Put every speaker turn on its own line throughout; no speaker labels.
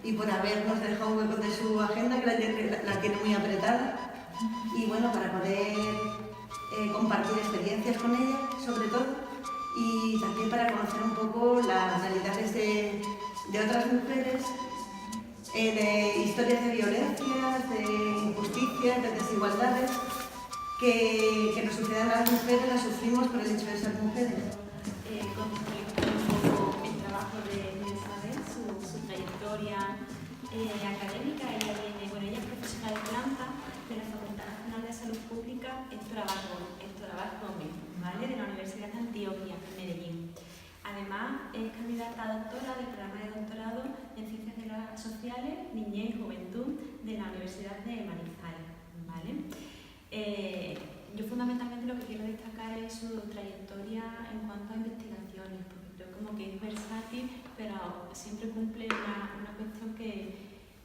y por habernos dejado un hueco de su agenda, que la tiene muy apretada. Y bueno, para poder compartir experiencias con ella, sobre todo, y también para conocer un poco las realidades de otras mujeres, de historias de violencias, de injusticias, de desigualdades que nos suceden a las mujeres, las sufrimos por el hecho de ser mujeres.
Contextualizar un poco el trabajo de Isabel, su trayectoria académica. Ella es profesora de planta de la Facultad Nacional de Salud Pública Héctor Abad Gómez, ¿vale? De la Universidad de Antioquia, en Medellín. Además, es candidata a doctora del programa de doctorado en Ciencias de las Sociales, Niñez y Juventud de la Universidad de Manizales, ¿vale? Yo fundamentalmente lo que quiero destacar es su trayectoria en cuanto a investigaciones, porque creo como que es versátil, pero siempre cumple una cuestión que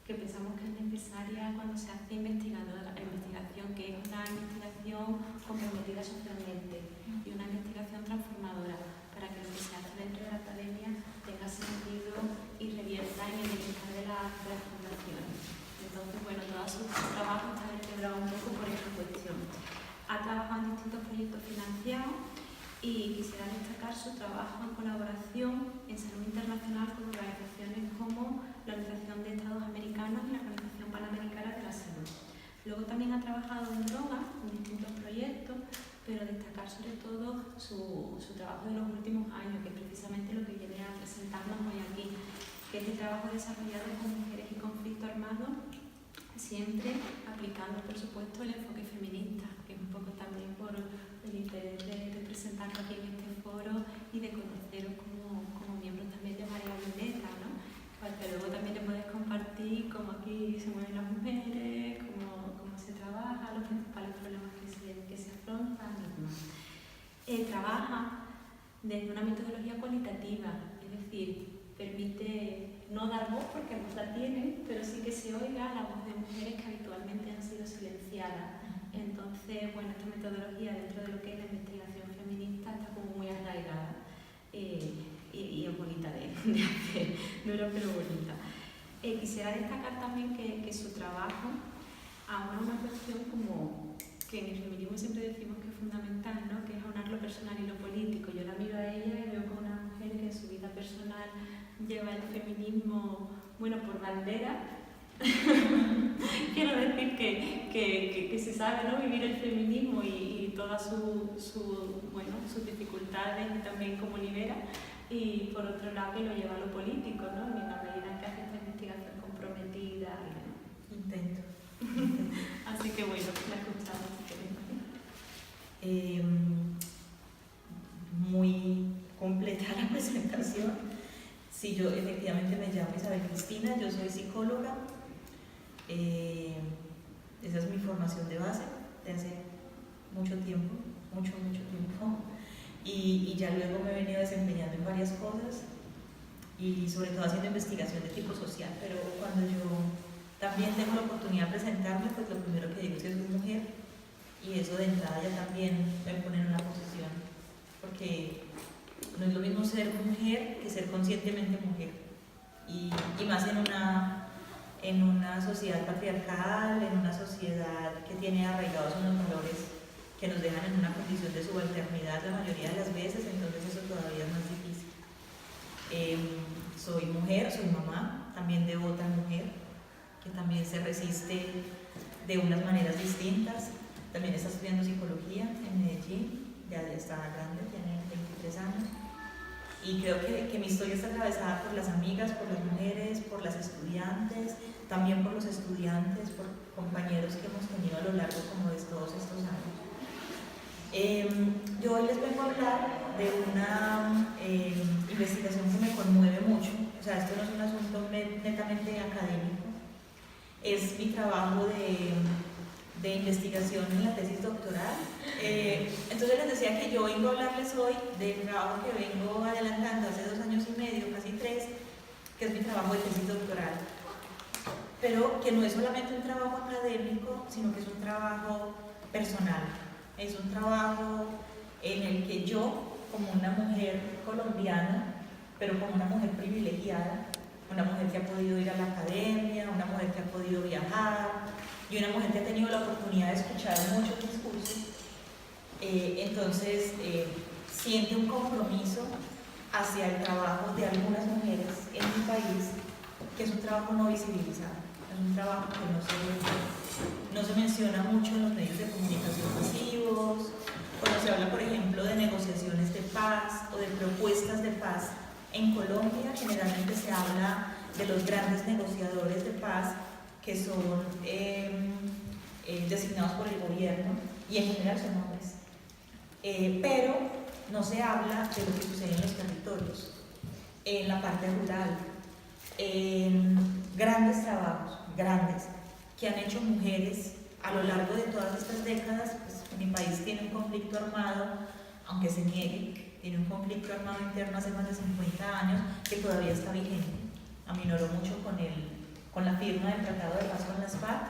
pensamos que es necesaria cuando se hace investigación, que es una investigación comprometida socialmente y una investigación transformadora, para que lo que se hace dentro de la academia tenga sentido y revierta en el bienestar de las poblaciones. Entonces, bueno, todo su trabajo está vertebrado un poco por esta cuestión. Ha trabajado en distintos proyectos financiados y quisiera destacar su trabajo en colaboración en salud internacional con organizaciones como la Organización de Estados Americanos y la Organización Panamericana de la Salud. Luego también ha trabajado en drogas, en distintos proyectos, pero destacar sobre todo su trabajo de los últimos años, que es precisamente lo que viene a presentarnos hoy aquí, que es el trabajo desarrollado con mujeres y conflicto armado, siempre aplicando, por supuesto, el enfoque feminista, que es un poco también por el interés de presentarlo aquí en este foro y de conoceros como miembros también de María Violeta, ¿no? Para que luego también le podéis compartir cómo aquí se mueven las mujeres, cómo se trabaja, los principales problemas que se afrontan y demás. Trabaja desde una metodología cualitativa, es decir, permite no dar voz porque no la tienen, pero sí que se oiga la voz de mujeres que habitualmente han sido silenciadas. Entonces, bueno, esta metodología dentro de lo que es la investigación feminista está como muy arraigada y es bonita de hacer, dura pero bonita. Quisiera destacar también que su trabajo aúna una cuestión como que en el feminismo siempre decimos que es fundamental, ¿no? Que es aunar lo personal y lo político. Yo la miro a ella y veo como una mujer que en su vida personal lleva el feminismo, bueno, por bandera. Quiero decir que se sabe, ¿no? Vivir el feminismo y todas sus dificultades y también cómo libera, y por otro lado que lo lleva a lo político, ¿no? En la medida en que hace esta investigación comprometida y demás.
Intento.
Así que bueno, la escuchamos si queréis.
Muy completa la presentación. Sí, yo efectivamente me llamo Isabel Cristina, yo soy psicóloga. Esa es mi formación de base de hace mucho tiempo, mucho tiempo. Y ya luego me he venido desempeñando en varias cosas y sobre todo haciendo investigación de tipo social, pero cuando yo también tengo la oportunidad de presentarme, pues lo primero que digo es que soy mujer, y eso de entrada ya también me pone en una posición, porque no es lo mismo ser mujer que ser conscientemente mujer, y más en una sociedad patriarcal, en una sociedad que tiene arraigados unos valores que nos dejan en una condición de subalternidad la mayoría de las veces, entonces eso todavía es más difícil. Soy mujer, soy mamá, también de otra mujer, que también se resiste de unas maneras distintas. También está estudiando psicología en Medellín, ya está grande, tiene 23 años. Y creo que mi historia está atravesada por las amigas, por las mujeres, por las estudiantes, también por los estudiantes, por compañeros que hemos tenido a lo largo como de todos estos años. Yo hoy les vengo a hablar de una investigación que me conmueve mucho. O sea, esto no es un asunto netamente académico, es mi trabajo de investigación en la tesis doctoral. Entonces les decía que yo vengo a hablarles hoy del trabajo que vengo adelantando hace 2 años y medio, casi 3, que es mi trabajo de tesis doctoral, pero que no es solamente un trabajo académico, sino que es un trabajo personal. Es un trabajo en el que yo, como una mujer colombiana, pero como una mujer privilegiada, una mujer que ha podido ir a la academia, oportunidad de escuchar muchos discursos, entonces siente un compromiso hacia el trabajo de algunas mujeres en mi país, que es un trabajo no visibilizado, es un trabajo que no se menciona mucho en los medios de comunicación masivos. Cuando se habla, por ejemplo, de negociaciones de paz o de propuestas de paz en Colombia, generalmente se habla de los grandes negociadores de paz que son designados por el gobierno y en general son hombres. Pero no se habla de lo que sucede en los territorios, en la parte rural, en grandes trabajos, grandes, que han hecho mujeres a lo largo de todas estas décadas. Pues, mi país tiene un conflicto armado, aunque se niegue, tiene un conflicto armado interno hace más de 50 años que todavía está vigente. Aminoró mucho con la firma del Tratado de Paz con las FARC,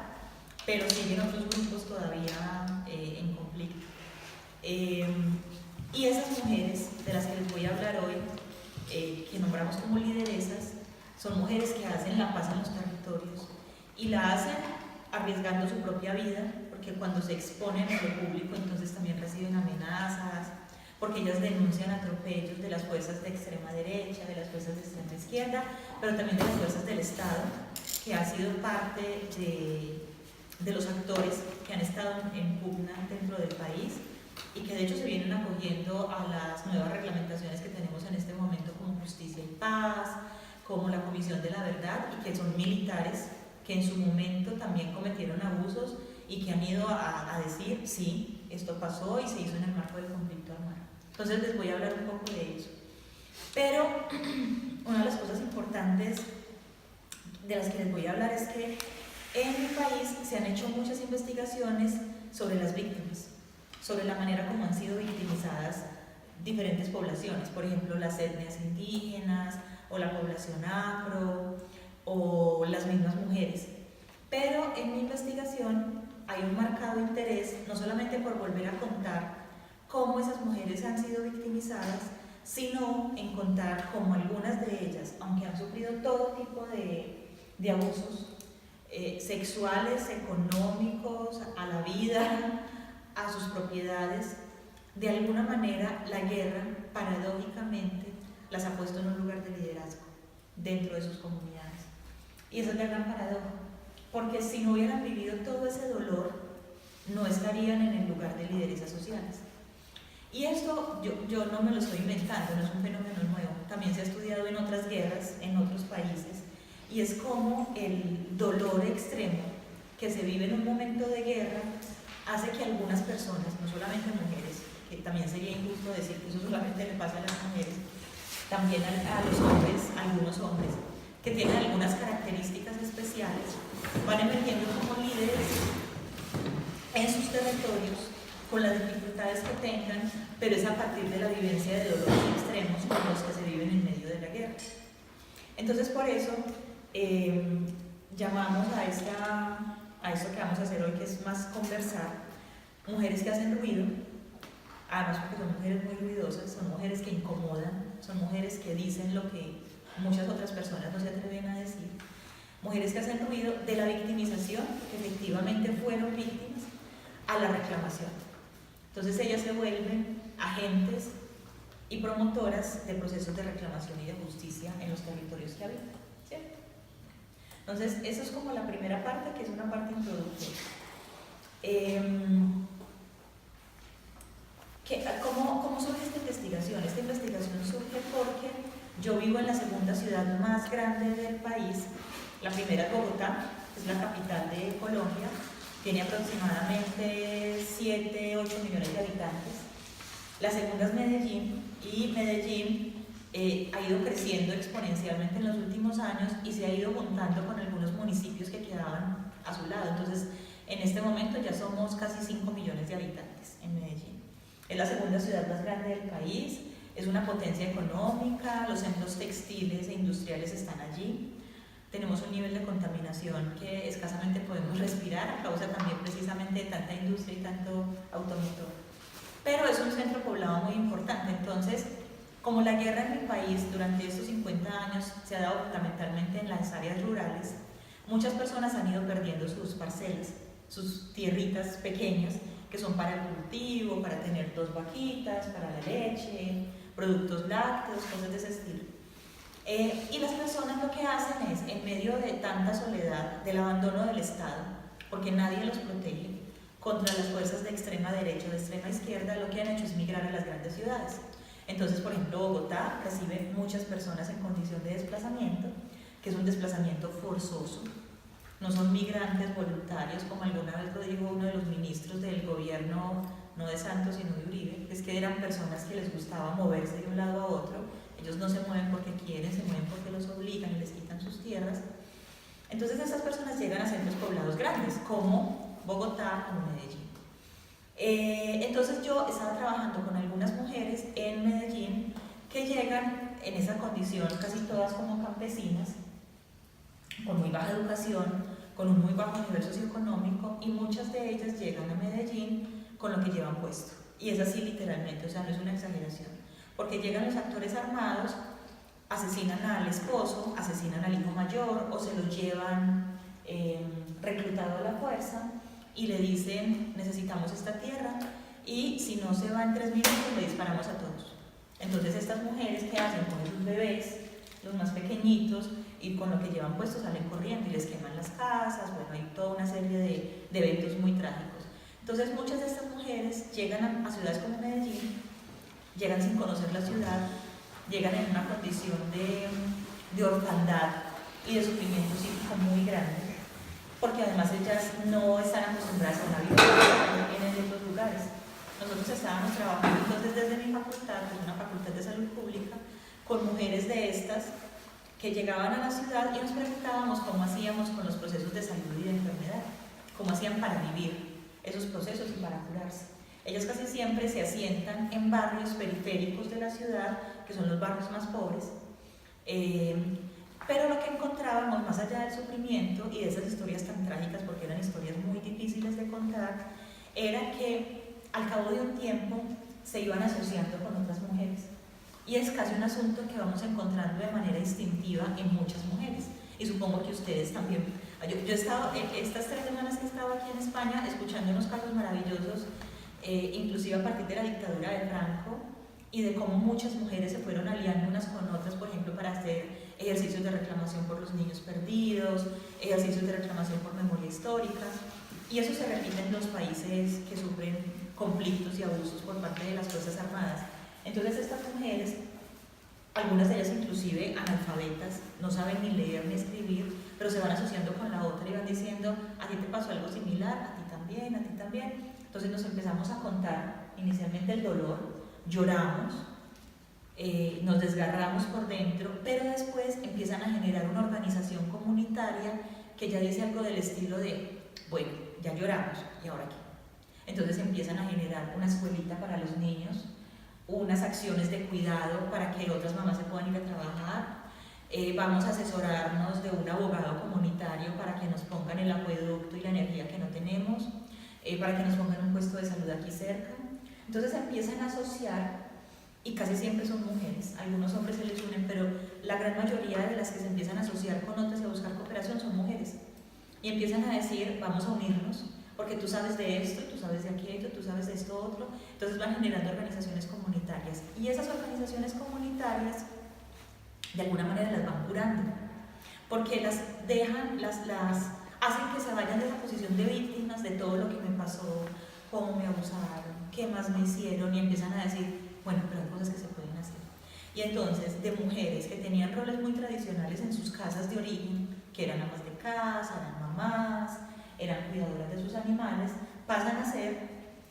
pero siguen otros grupos todavía en conflicto. Y esas mujeres de las que les voy a hablar hoy, que nombramos como lideresas, son mujeres que hacen la paz en los territorios y la hacen arriesgando su propia vida, porque cuando se exponen en lo público entonces también reciben amenazas, porque ellas denuncian atropellos de las fuerzas de extrema derecha, de las fuerzas de extrema izquierda, pero también de las fuerzas del Estado, que ha sido parte de los actores que han estado en pugna dentro del país y que de hecho se vienen acogiendo a las nuevas reglamentaciones que tenemos en este momento, como Justicia y Paz, como la Comisión de la Verdad, y que son militares que en su momento también cometieron abusos y que han ido a decir, sí, esto pasó y se hizo en el marco del conflicto armado. Entonces les voy a hablar un poco de eso. Pero una de las cosas importantes de las que les voy a hablar es que en mi país se han hecho muchas investigaciones sobre las víctimas, sobre la manera como han sido victimizadas diferentes poblaciones, por ejemplo las etnias indígenas o la población afro o las mismas mujeres. Pero en mi investigación hay un marcado interés no solamente por volver a contar cómo esas mujeres han sido victimizadas, sino en contar cómo algunas de ellas, aunque han sufrido todo tipo de abusos sexuales, económicos, a la vida, a sus propiedades, de alguna manera la guerra paradójicamente las ha puesto en un lugar de liderazgo dentro de sus comunidades. Y esa es la gran paradoja, porque si no hubieran vivido todo ese dolor, no estarían en el lugar de lideresas sociales. Y esto yo no me lo estoy inventando, no es un fenómeno nuevo, también se ha estudiado en otras guerras, en otros países, y es como el dolor extremo que se vive en un momento de guerra hace que algunas personas, no solamente mujeres, que también sería injusto decir que eso solamente le pasa a las mujeres, también a los hombres, algunos hombres, que tienen algunas características especiales, van emergiendo como líderes en sus territorios, con las dificultades que tengan, pero es a partir de la vivencia de dolores extremos como los que se viven en medio de la guerra. Entonces, por eso llamamos a esto que vamos a hacer hoy, que es más conversar, mujeres que hacen ruido, además porque son mujeres muy ruidosas, son mujeres que incomodan, son mujeres que dicen lo que muchas otras personas no se atreven a decir, mujeres que hacen ruido de la victimización, que efectivamente fueron víctimas, a la reclamación. Entonces ellas se vuelven agentes y promotoras de procesos de reclamación y de justicia en los territorios que habitan, ¿cierto? Entonces, eso es como la primera parte, que es una parte introductoria. ¿Cómo surge esta investigación? Esta investigación surge porque yo vivo en la segunda ciudad más grande del país. La primera es Bogotá, que es la capital de Colombia, tiene aproximadamente 7-8 millones de habitantes. La segunda es Medellín, y Medellín ha ido creciendo exponencialmente en los últimos años y se ha ido juntando con algunos municipios que quedaban a su lado. Entonces, en este momento ya somos casi 5 millones de habitantes en Medellín. Es la segunda ciudad más grande del país, es una potencia económica, los centros textiles e industriales están allí. Tenemos un nivel de contaminación que escasamente podemos respirar a causa también precisamente de tanta industria y tanto automotor. Pero es un centro poblado muy importante. Entonces, como la guerra en mi país durante estos 50 años se ha dado fundamentalmente en las áreas rurales, muchas personas han ido perdiendo sus parcelas sus tierritas pequeñas que son para el cultivo, para tener 2 vaquitas, para la leche, productos lácteos, cosas de ese estilo. Y las personas lo que hacen es, en medio de tanta soledad, del abandono del Estado, porque nadie los protege contra las fuerzas de extrema derecha o de extrema izquierda, lo que han hecho es migrar a las grandes ciudades. Entonces, por ejemplo, Bogotá recibe muchas personas en condición de desplazamiento, que es un desplazamiento forzoso. No son migrantes voluntarios, como alguna vez lo dijo uno de los ministros del gobierno, no de Santos, sino de Uribe, es que eran personas que les gustaba moverse de un lado a otro. Ellos no se mueven porque quieren, se mueven porque los obligan y les quitan sus tierras. Entonces estas personas llegan a centros poblados grandes, como Bogotá, como Medellín. Entonces yo estaba trabajando con algunas mujeres en Medellín que llegan en esa condición, casi todas como campesinas, con muy baja educación, con un muy bajo nivel socioeconómico, y muchas de ellas llegan a Medellín con lo que llevan puesto. Y es así literalmente, o sea, no es una exageración. Porque llegan los actores armados, asesinan al esposo, asesinan al hijo mayor, o se lo llevan reclutado a la fuerza y le dicen, necesitamos esta tierra, y si no se va en 3 minutos le disparamos a todos. Entonces estas mujeres, ¿qué hacen? Con sus bebés, los más pequeñitos, y con lo que llevan puesto salen corriendo y les queman las casas. Bueno, hay toda una serie de eventos muy trágicos. Entonces muchas de estas mujeres llegan a ciudades como Medellín, llegan sin conocer la ciudad, llegan en una condición de orfandad y de sufrimiento psíquico muy grande, porque además ellas no están acostumbradas a una vida que no tienen en otros lugares. Nosotros estábamos trabajando entonces desde mi facultad, que es una facultad de salud pública, con mujeres de estas que llegaban a la ciudad y nos preguntábamos cómo hacíamos con los procesos de salud y de enfermedad, cómo hacían para vivir esos procesos y para curarse. Ellas casi siempre se asientan en barrios periféricos de la ciudad, que son los barrios más pobres, pero lo que encontrábamos, más allá del sufrimiento y de esas historias tan trágicas, porque eran historias muy difíciles de contar, era que al cabo de un tiempo se iban asociando con otras mujeres. Y es casi un asunto que vamos encontrando de manera instintiva en muchas mujeres. Y supongo que ustedes también. Yo he estado, estas 3 semanas que he estado aquí en España, escuchando unos casos maravillosos, inclusive a partir de la dictadura de Franco, y de cómo muchas mujeres se fueron aliando unas con otras, por ejemplo, para hacer ejercicios de reclamación por los niños perdidos, ejercicios de reclamación por memoria histórica. Y eso se repite en los países que sufren conflictos y abusos por parte de las Fuerzas Armadas. Entonces estas mujeres, algunas de ellas inclusive analfabetas, no saben ni leer ni escribir, pero se van asociando con la otra y van diciendo, a ti te pasó algo similar, a ti también, a ti también. Entonces nos empezamos a contar inicialmente el dolor, lloramos, nos desgarramos por dentro, pero después empiezan a generar una organización comunitaria que ya dice algo del estilo de, bueno, ya lloramos, ¿y ahora qué? Entonces empiezan a generar una escuelita para los niños, unas acciones de cuidado para que otras mamás se puedan ir a trabajar. Vamos a asesorarnos de un abogado comunitario para que nos pongan el acueducto y la energía que no tenemos, para que nos pongan un puesto de salud aquí cerca. Entonces empiezan a asociar, y casi siempre son mujeres, algunos hombres se les unen, pero la gran mayoría de las que se empiezan a asociar con otras y a buscar cooperación son mujeres. Y empiezan a decir, vamos a unirnos, porque tú sabes de esto, tú sabes de aquello, tú sabes de esto otro. Entonces van generando organizaciones comunitarias, y esas organizaciones comunitarias de alguna manera las van curando, porque las dejan, las hacen que se vayan de esa posición de víctimas de todo lo que me pasó, cómo me abusaron, qué más me hicieron, y empiezan a decir, bueno, pero hay cosas que se pueden hacer. Y entonces de mujeres que tenían roles muy tradicionales en sus casas de origen, que eran amas de casa, eran mamás, eran cuidadoras de sus animales, pasan a ser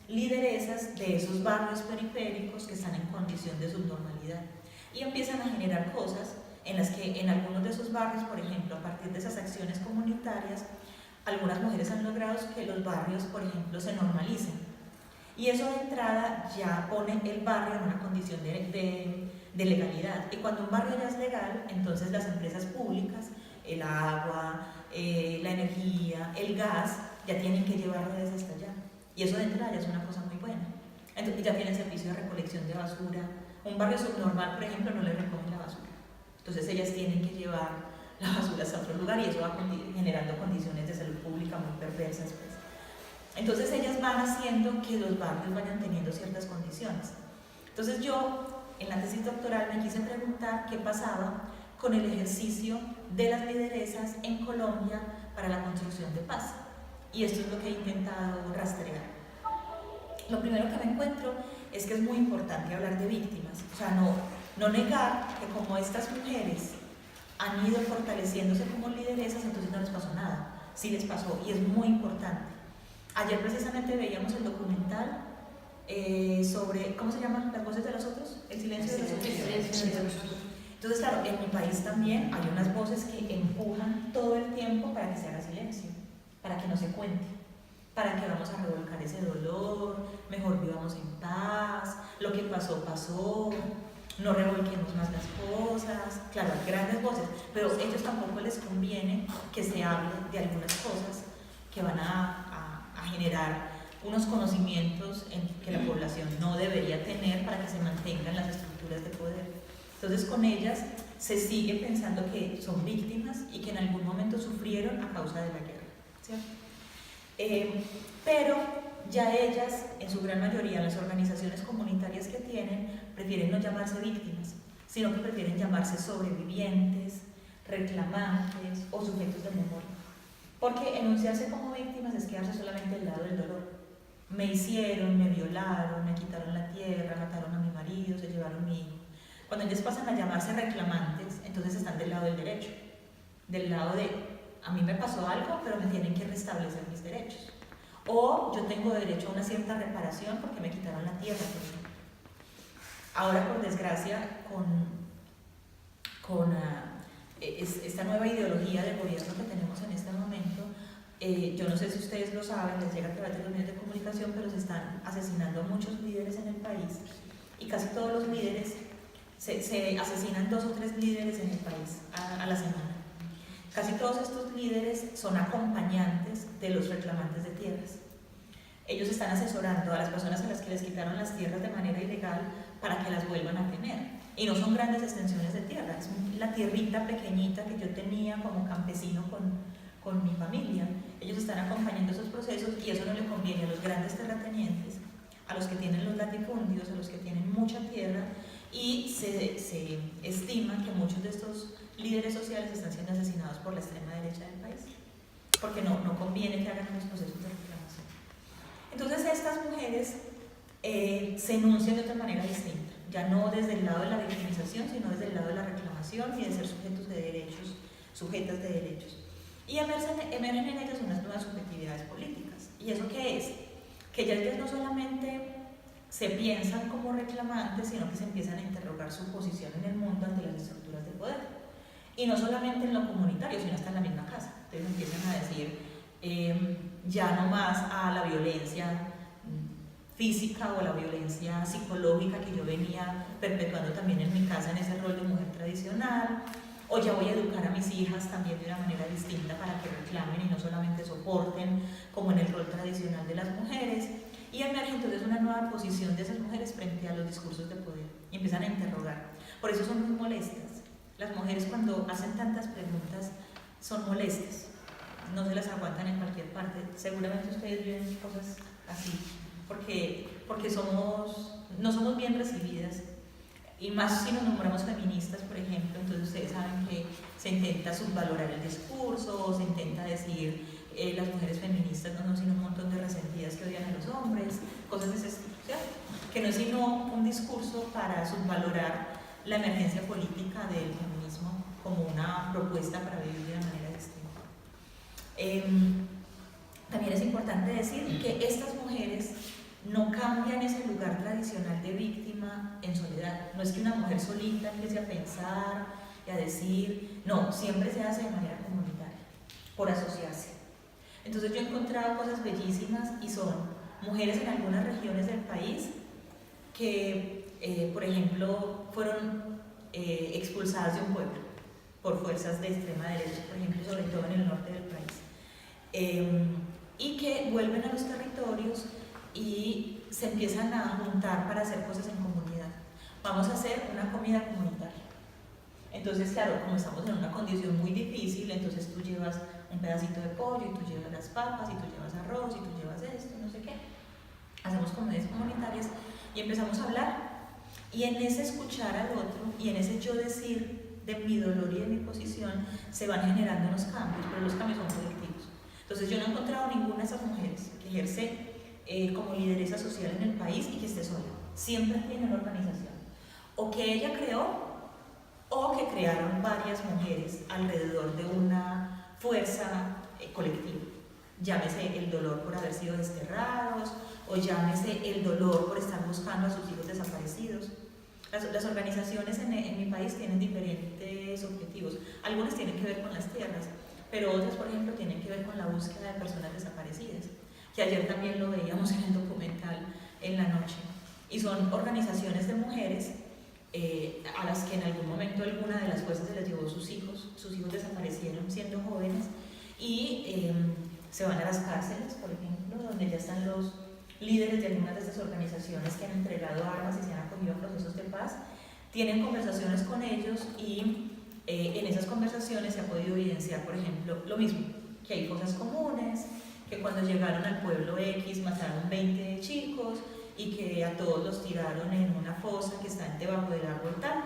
lideresas de esos barrios periféricos que están en condición de subnormalidad, y empiezan a generar cosas en las que en algunos de esos barrios, por ejemplo, a partir de esas acciones comunitarias, algunas mujeres han logrado que los barrios, por ejemplo, se normalicen, y eso de entrada ya pone el barrio en una condición de legalidad. Y cuando un barrio ya es legal, entonces las empresas públicas, el agua, la energía, el gas, ya tienen que llevar redes hasta allá. Y eso de entrada ya es una cosa muy buena. Entonces ya tienen servicio de recolección de basura. Un barrio subnormal, por ejemplo, no le recogen la basura. Entonces ellas tienen que llevar la basura hasta otro lugar, y eso va generando condiciones de salud pública muy perversas, pues. Entonces ellas van haciendo que los barrios vayan teniendo ciertas condiciones. Entonces yo, en la tesis doctoral, me quise preguntar qué pasaba con el ejercicio de las lideresas en Colombia para la construcción de paz. Y esto es lo que he intentado rastrear. Lo primero que me encuentro es que es muy importante hablar de víctimas, o sea, no negar que como estas mujeres han ido fortaleciéndose como lideresas, entonces no les pasó nada, sí les pasó y es muy importante. Ayer precisamente veíamos el documental sobre, ¿cómo se llaman? Las voces de los otros, el silencio de los otros. Entonces, claro, en mi país también hay unas voces que empujan todo el tiempo para que se haga silencio, para que no se cuente, para que vamos a revolcar ese dolor, mejor vivamos en paz, lo que pasó, pasó, no revolquemos más las cosas. Claro, hay grandes voces, pero a ellos tampoco les conviene que se hable de algunas cosas que van a generar unos conocimientos que la población no debería tener para que se mantengan las estructuras de poder. Entonces con ellas se sigue pensando que son víctimas y que en algún momento sufrieron a causa de la guerra, ¿cierto? Pero ya ellas, en su gran mayoría, las organizaciones comunitarias que tienen, prefieren no llamarse víctimas, sino que prefieren llamarse sobrevivientes, reclamantes o sujetos de memoria. Porque enunciarse como víctimas es quedarse solamente al lado del dolor. Me hicieron, me violaron, me quitaron la tierra, mataron a mi marido, se llevaron mi hijo. Cuando ellos pasan a llamarse reclamantes, entonces están del lado del derecho, del lado de a mí me pasó algo, pero me tienen que restablecer mis derechos. O yo tengo derecho a una cierta reparación porque me quitaron la tierra, por ejemplo. Ahora, por desgracia, con esta nueva ideología de gobierno que tenemos en este momento, yo no sé si ustedes lo saben, les llega a través de los medios de comunicación, pero se están asesinando a muchos líderes en el país y casi todos los líderes se asesinan 2 o 3 líderes en el país a la semana. Casi todos estos líderes son acompañantes de los reclamantes de tierras. Ellos están asesorando a las personas a las que les quitaron las tierras de manera ilegal para que las vuelvan a tener. Y no son grandes extensiones de tierra, es la tierrita pequeñita que yo tenía como campesino con mi familia. Ellos están acompañando esos procesos y eso no le conviene a los grandes terratenientes, a los que tienen los latifundios, a los que tienen mucha tierra, y se estima que muchos de estos líderes sociales están siendo asesinados por la extrema derecha del país, porque no conviene que hagan los procesos de reclamación. Entonces estas mujeres se enuncian de otra manera distinta, ya no desde el lado de la victimización, sino desde el lado de la reclamación y de ser sujetos de derechos, sujetas de derechos. Y emergen en ellas unas nuevas subjetividades políticas. ¿Y eso qué es? Que ellas no solamente se piensan como reclamantes, sino que se empiezan a interrogar su posición en el mundo ante las estructuras de poder. Y no solamente en lo comunitario, sino hasta en la misma casa. Entonces empiezan a decir ya no más a la violencia física o la violencia psicológica que yo venía perpetuando también en mi casa en ese rol de mujer tradicional, o ya voy a educar a mis hijas también de una manera distinta para que reclamen y no solamente soporten como en el rol tradicional de las mujeres. Y emerge entonces una nueva posición de esas mujeres frente a los discursos de poder y empiezan a interrogar. Por eso son muy molestas. Las mujeres cuando hacen tantas preguntas son molestas, no se las aguantan en cualquier parte. Seguramente ustedes ven cosas así, porque no somos bien recibidas, y más si nos nombramos feministas, por ejemplo. Entonces ustedes saben que se intenta subvalorar el discurso, se intenta decir las mujeres feministas no son sino un montón de resentidas que odian a los hombres, cosas de ese estilo, ¿cierto? Que no es sino un discurso para subvalorar la emergencia política del feminismo como una propuesta para vivir de una manera distinta. También es importante decir que estas mujeres no cambian ese lugar tradicional de víctima en soledad. No es que una mujer solita empiece a pensar y a decir, no, siempre se hace de manera comunitaria, por asociarse. Entonces yo he encontrado cosas bellísimas y son mujeres en algunas regiones del país que, por ejemplo, fueron expulsadas de un pueblo por fuerzas de extrema derecha, por ejemplo, sobre todo en el norte del país, y que vuelven a los territorios y se empiezan a juntar para hacer cosas en comunidad. Vamos a hacer una comida comunitaria. Entonces, claro, como estamos en una condición muy difícil, entonces tú llevas un pedacito de pollo, y tú llevas las papas, y tú llevas arroz, y tú llevas esto, no sé qué. Hacemos comedias comunitarias y empezamos a hablar. Y en ese escuchar al otro y en ese yo decir de mi dolor y de mi posición se van generando unos cambios, pero los cambios son colectivos. Entonces yo no he encontrado ninguna de esas mujeres que ejerce como lideresa social en el país y que esté sola. Siempre tiene una organización. O que ella creó o que crearon varias mujeres alrededor de una fuerza colectiva. Llámese el dolor por haber sido desterrados, o llámese el dolor por estar buscando a sus hijos desaparecidos. Las organizaciones en mi país tienen diferentes objetivos. Algunas tienen que ver con las tierras, pero otras, por ejemplo, tienen que ver con la búsqueda de personas desaparecidas, que ayer también lo veíamos en el documental en la noche. Y son organizaciones de mujeres a las que en algún momento alguna de las fuerzas se les llevó sus hijos desaparecieron siendo jóvenes y se van a las cárceles, por ejemplo, donde ya están los líderes de algunas de estas organizaciones que han entregado armas y se han acogido a procesos de paz, tienen conversaciones con ellos y en esas conversaciones se ha podido evidenciar, por ejemplo, lo mismo, que hay cosas comunes, que cuando llegaron al pueblo X mataron 20 chicos y que a todos los tiraron en una fosa que está debajo del árbol tal.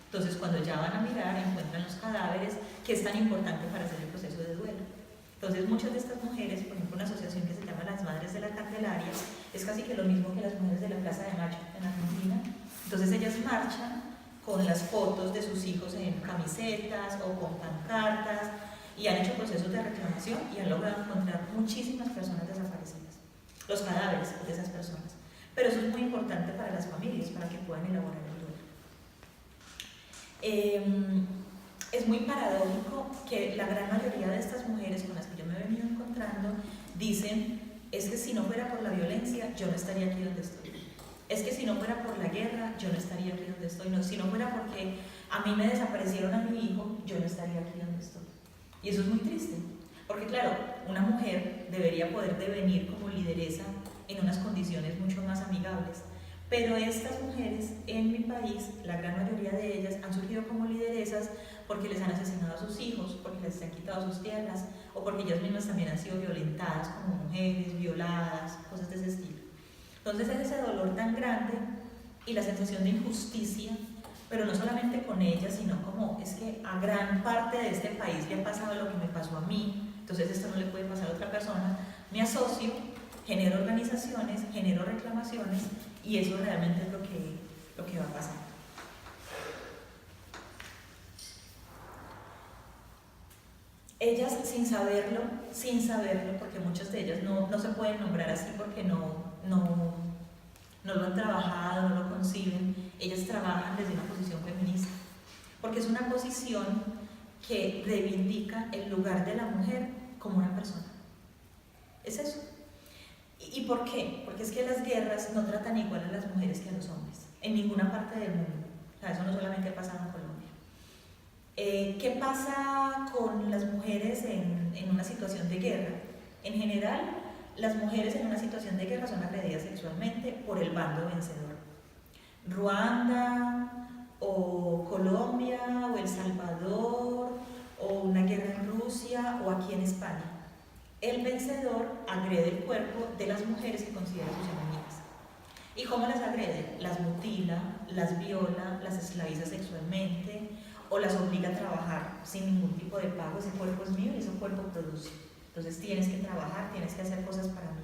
Entonces cuando ya van a mirar encuentran los cadáveres, que es tan importante para hacer el proceso de duelo. Entonces muchas de estas mujeres, por ejemplo una asociación que se llama Las Madres de la Candelaria, es casi que lo mismo que las mujeres de la Plaza de Mayo en Argentina. Entonces ellas marchan con las fotos de sus hijos en camisetas o con pancartas y han hecho procesos de reclamación y han logrado encontrar muchísimas personas desaparecidas, los cadáveres de esas personas. Pero eso es muy importante para las familias, para que puedan elaborar el duelo. Es muy paradójico que la gran mayoría de estas mujeres con las que yo me he venido encontrando dicen, es que si no fuera por la violencia, yo no estaría aquí donde estoy. Es que si no fuera por la guerra, yo no estaría aquí donde estoy. No, si no fuera porque a mí me desaparecieron a mi hijo, yo no estaría aquí donde estoy. Y eso es muy triste, porque claro, una mujer debería poder devenir como lideresa en unas condiciones mucho más amigables. Pero estas mujeres en mi país, la gran mayoría de ellas han surgido como lideresas porque les han asesinado a sus hijos, porque les han quitado sus tierras o porque ellas mismas también han sido violentadas como mujeres, violadas, cosas de ese estilo. Entonces es ese dolor tan grande y la sensación de injusticia, pero no solamente con ellas, sino como es que a gran parte de este país le ha pasado lo que me pasó a mí, entonces esto no le puede pasar a otra persona. Me asocio, genero organizaciones, genero reclamaciones y eso realmente es lo que va a pasar. Ellas sin saberlo, porque muchas de ellas no se pueden nombrar así porque no lo han trabajado, no lo conciben, ellas trabajan desde una posición feminista, porque es una posición que reivindica el lugar de la mujer como una persona. Es eso. ¿Y por qué? Porque es que las guerras no tratan igual a las mujeres que a los hombres, en ninguna parte del mundo. O sea, eso no solamente pasa en Colombia. ¿Qué pasa con las mujeres en una situación de guerra? En general, las mujeres en una situación de guerra son agredidas sexualmente por el bando vencedor. Ruanda, o Colombia, o El Salvador, o una guerra en Rusia, o aquí en España. El vencedor agrede el cuerpo de las mujeres que considera sus enemigas. ¿Y cómo las agrede? Las mutila, las viola, las esclaviza sexualmente o las obliga a trabajar sin ningún tipo de pago. Ese cuerpo es mío y ese cuerpo produce. Entonces tienes que trabajar, tienes que hacer cosas para mí.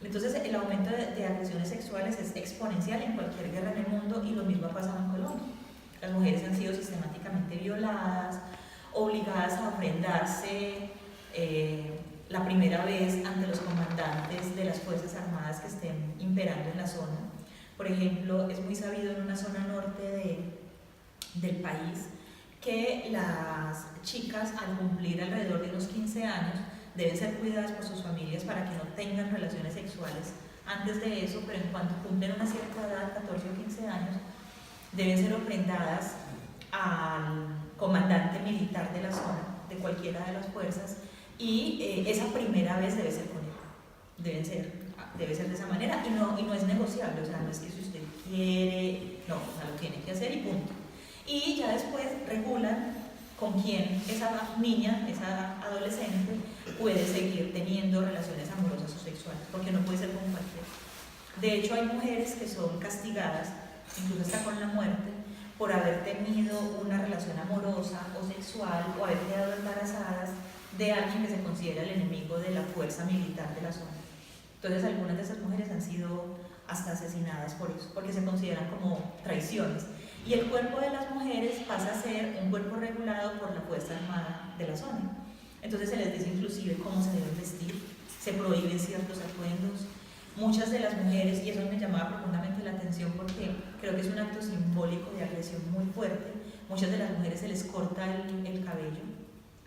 Entonces el aumento de agresiones sexuales es exponencial en cualquier guerra en el mundo y lo mismo ha pasado en Colombia. Las mujeres han sido sistemáticamente violadas, obligadas a ofrendarse la primera vez ante los comandantes de las Fuerzas Armadas que estén imperando en la zona. Por ejemplo, es muy sabido en una zona norte del país que las chicas al cumplir alrededor de unos 15 años deben ser cuidadas por sus familias para que no tengan relaciones sexuales antes de eso, pero en cuanto cumplen una cierta edad, 14 o 15 años, deben ser ofrendadas al comandante militar de la zona, de cualquiera de las fuerzas, y esa primera vez debe ser con él, debe ser de esa manera y no es negociable, o sea, no es que si usted quiere, no, o sea, lo tiene que hacer y punto. Y ya después regulan con quien esa niña, esa adolescente, puede seguir teniendo relaciones amorosas o sexuales, porque no puede ser con cualquiera. De hecho, hay mujeres que son castigadas, incluso hasta con la muerte, por haber tenido una relación amorosa o sexual o haber quedado embarazadas de alguien que se considera el enemigo de la fuerza militar de la zona. Entonces, algunas de esas mujeres han sido hasta asesinadas por eso, porque se consideran como traiciones. Y el cuerpo de las mujeres pasa a ser un cuerpo regulado por la Fuerza Armada de la zona. Entonces se les dice inclusive cómo se deben vestir, se prohíben ciertos atuendos. Muchas de las mujeres, y eso me llamaba profundamente la atención porque creo que es un acto simbólico de agresión muy fuerte, muchas de las mujeres se les corta el cabello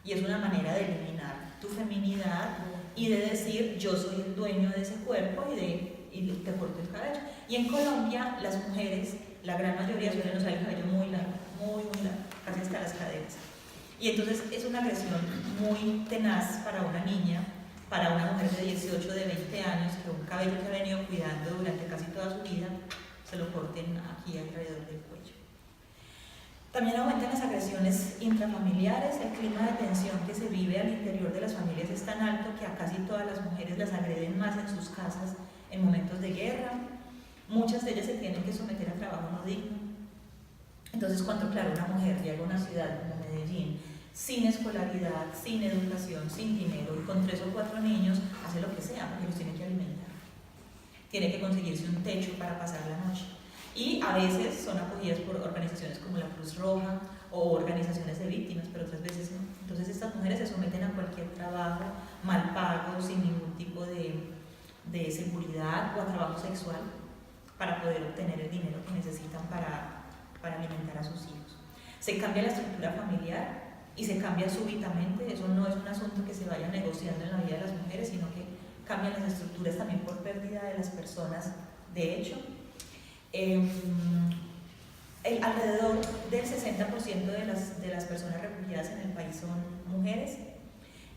y es una manera de eliminar tu feminidad y de decir yo soy el dueño de ese cuerpo y te corto el cabello. Y en Colombia las mujeres, la gran mayoría suelen usar el cabello muy largo, casi hasta las caderas. Y entonces es una agresión muy tenaz para una niña, para una mujer de 18, de 20 años, que un cabello que ha venido cuidando durante casi toda su vida, se lo corten aquí alrededor del cuello. También aumentan las agresiones intrafamiliares. El clima de tensión que se vive al interior de las familias es tan alto que a casi todas las mujeres las agreden más en sus casas en momentos de guerra. Muchas de ellas se tienen que someter a trabajo no digno. Entonces, cuando, claro, una mujer llega a una ciudad como Medellín, sin escolaridad, sin educación, sin dinero, y con 3 o 4 niños, hace lo que sea, porque los tiene que alimentar. Tiene que conseguirse un techo para pasar la noche. Y a veces son acogidas por organizaciones como la Cruz Roja o organizaciones de víctimas, pero otras veces no. Entonces estas mujeres se someten a cualquier trabajo mal pago, sin ningún tipo de seguridad o a trabajo sexual para poder obtener el dinero que necesitan para alimentar a sus hijos. Se cambia la estructura familiar y se cambia súbitamente. Eso no es un asunto que se vaya negociando en la vida de las mujeres, sino que cambian las estructuras también por pérdida de las personas. De hecho, alrededor del 60% de las personas refugiadas en el país son mujeres,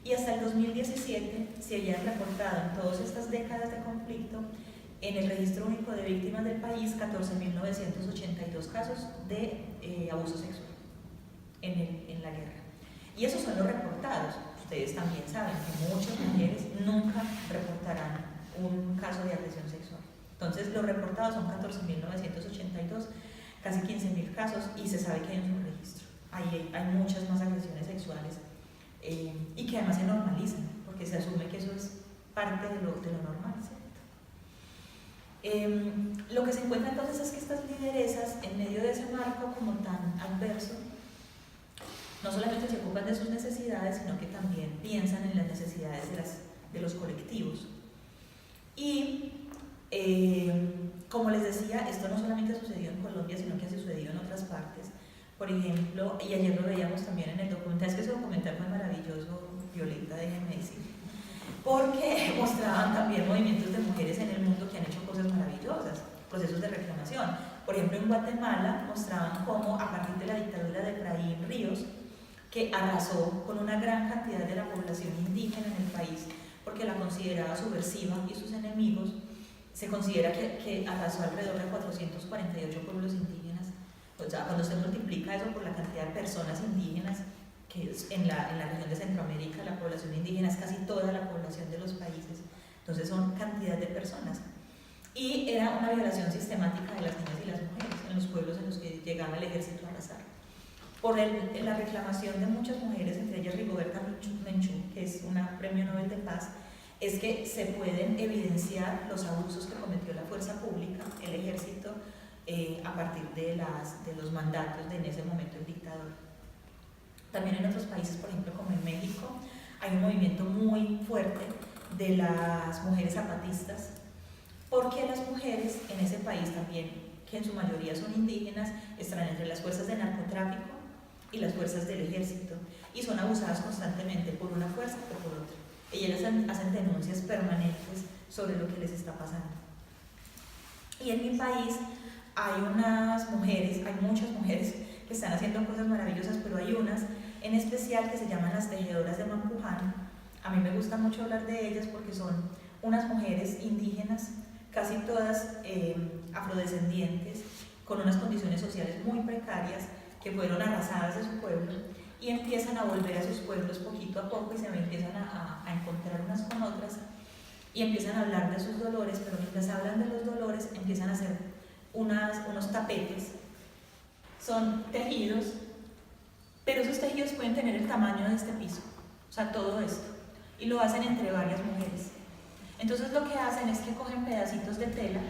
y hasta el 2017 se habían reportado en todas estas décadas de conflicto en el registro único de víctimas del país 14.982 casos de abuso sexual en la guerra. Y esos son los reportados. Ustedes también saben que muchas mujeres nunca reportarán un caso de agresión sexual. Entonces, los reportados son 14.982, casi 15.000 casos, y se sabe que hay un subregistro. Hay muchas más agresiones sexuales y que además se normalizan, porque se asume que eso es parte de lo normal, ¿cierto? Lo que se encuentra entonces es que estas lideresas, en medio de ese marco como tan adverso, no solamente se ocupan de sus necesidades, sino que también piensan en las necesidades de los colectivos. Y como les decía, esto no solamente ha sucedido en Colombia, sino que ha sucedido en otras partes. Por ejemplo, y ayer lo veíamos también en el documental, es que ese documental fue maravilloso, Violeta, déjenme decir, porque mostraban también movimientos de mujeres en el mundo que han hecho cosas maravillosas, procesos de reclamación. Por ejemplo, en Guatemala mostraban cómo a partir de la dictadura de Efraín Ríos, que arrasó con una gran cantidad de la población indígena en el país, porque la consideraba subversiva y sus enemigos, se considera que arrasó alrededor de 448 pueblos indígenas. O sea, cuando se multiplica eso por la cantidad de personas indígenas, que en la región de Centroamérica la población indígena es casi toda la población de los países, entonces son cantidad de personas. Y era una violación sistemática de las niñas y las mujeres en los pueblos en los que llegaba el ejército a arrasar. Por la reclamación de muchas mujeres, entre ellas Rigoberta Menchú, que es una premio Nobel de Paz, es que se pueden evidenciar los abusos que cometió la fuerza pública, el ejército, a partir de los mandatos de en ese momento el dictador. También en otros países, por ejemplo como en México, hay un movimiento muy fuerte de las mujeres zapatistas, porque las mujeres en ese país también, que en su mayoría son indígenas, están entre las fuerzas de narcotráfico y las fuerzas del ejército, y son abusadas constantemente por una fuerza o por otra. Ellas hacen denuncias permanentes sobre lo que les está pasando. Y en mi país hay muchas mujeres que están haciendo cosas maravillosas, pero hay unas en especial que se llaman las tejedoras de Mampuján. A mí me gusta mucho hablar de ellas porque son unas mujeres indígenas, casi todas afrodescendientes, con unas condiciones sociales muy precarias, que fueron arrasadas de su pueblo y empiezan a volver a sus pueblos poquito a poco y se empiezan a encontrar unas con otras y empiezan a hablar de sus dolores, pero mientras hablan de los dolores empiezan a hacer unos tapetes. Son tejidos, pero esos tejidos pueden tener el tamaño de este piso, o sea, todo esto, y lo hacen entre varias mujeres. Entonces lo que hacen es que cogen pedacitos de tela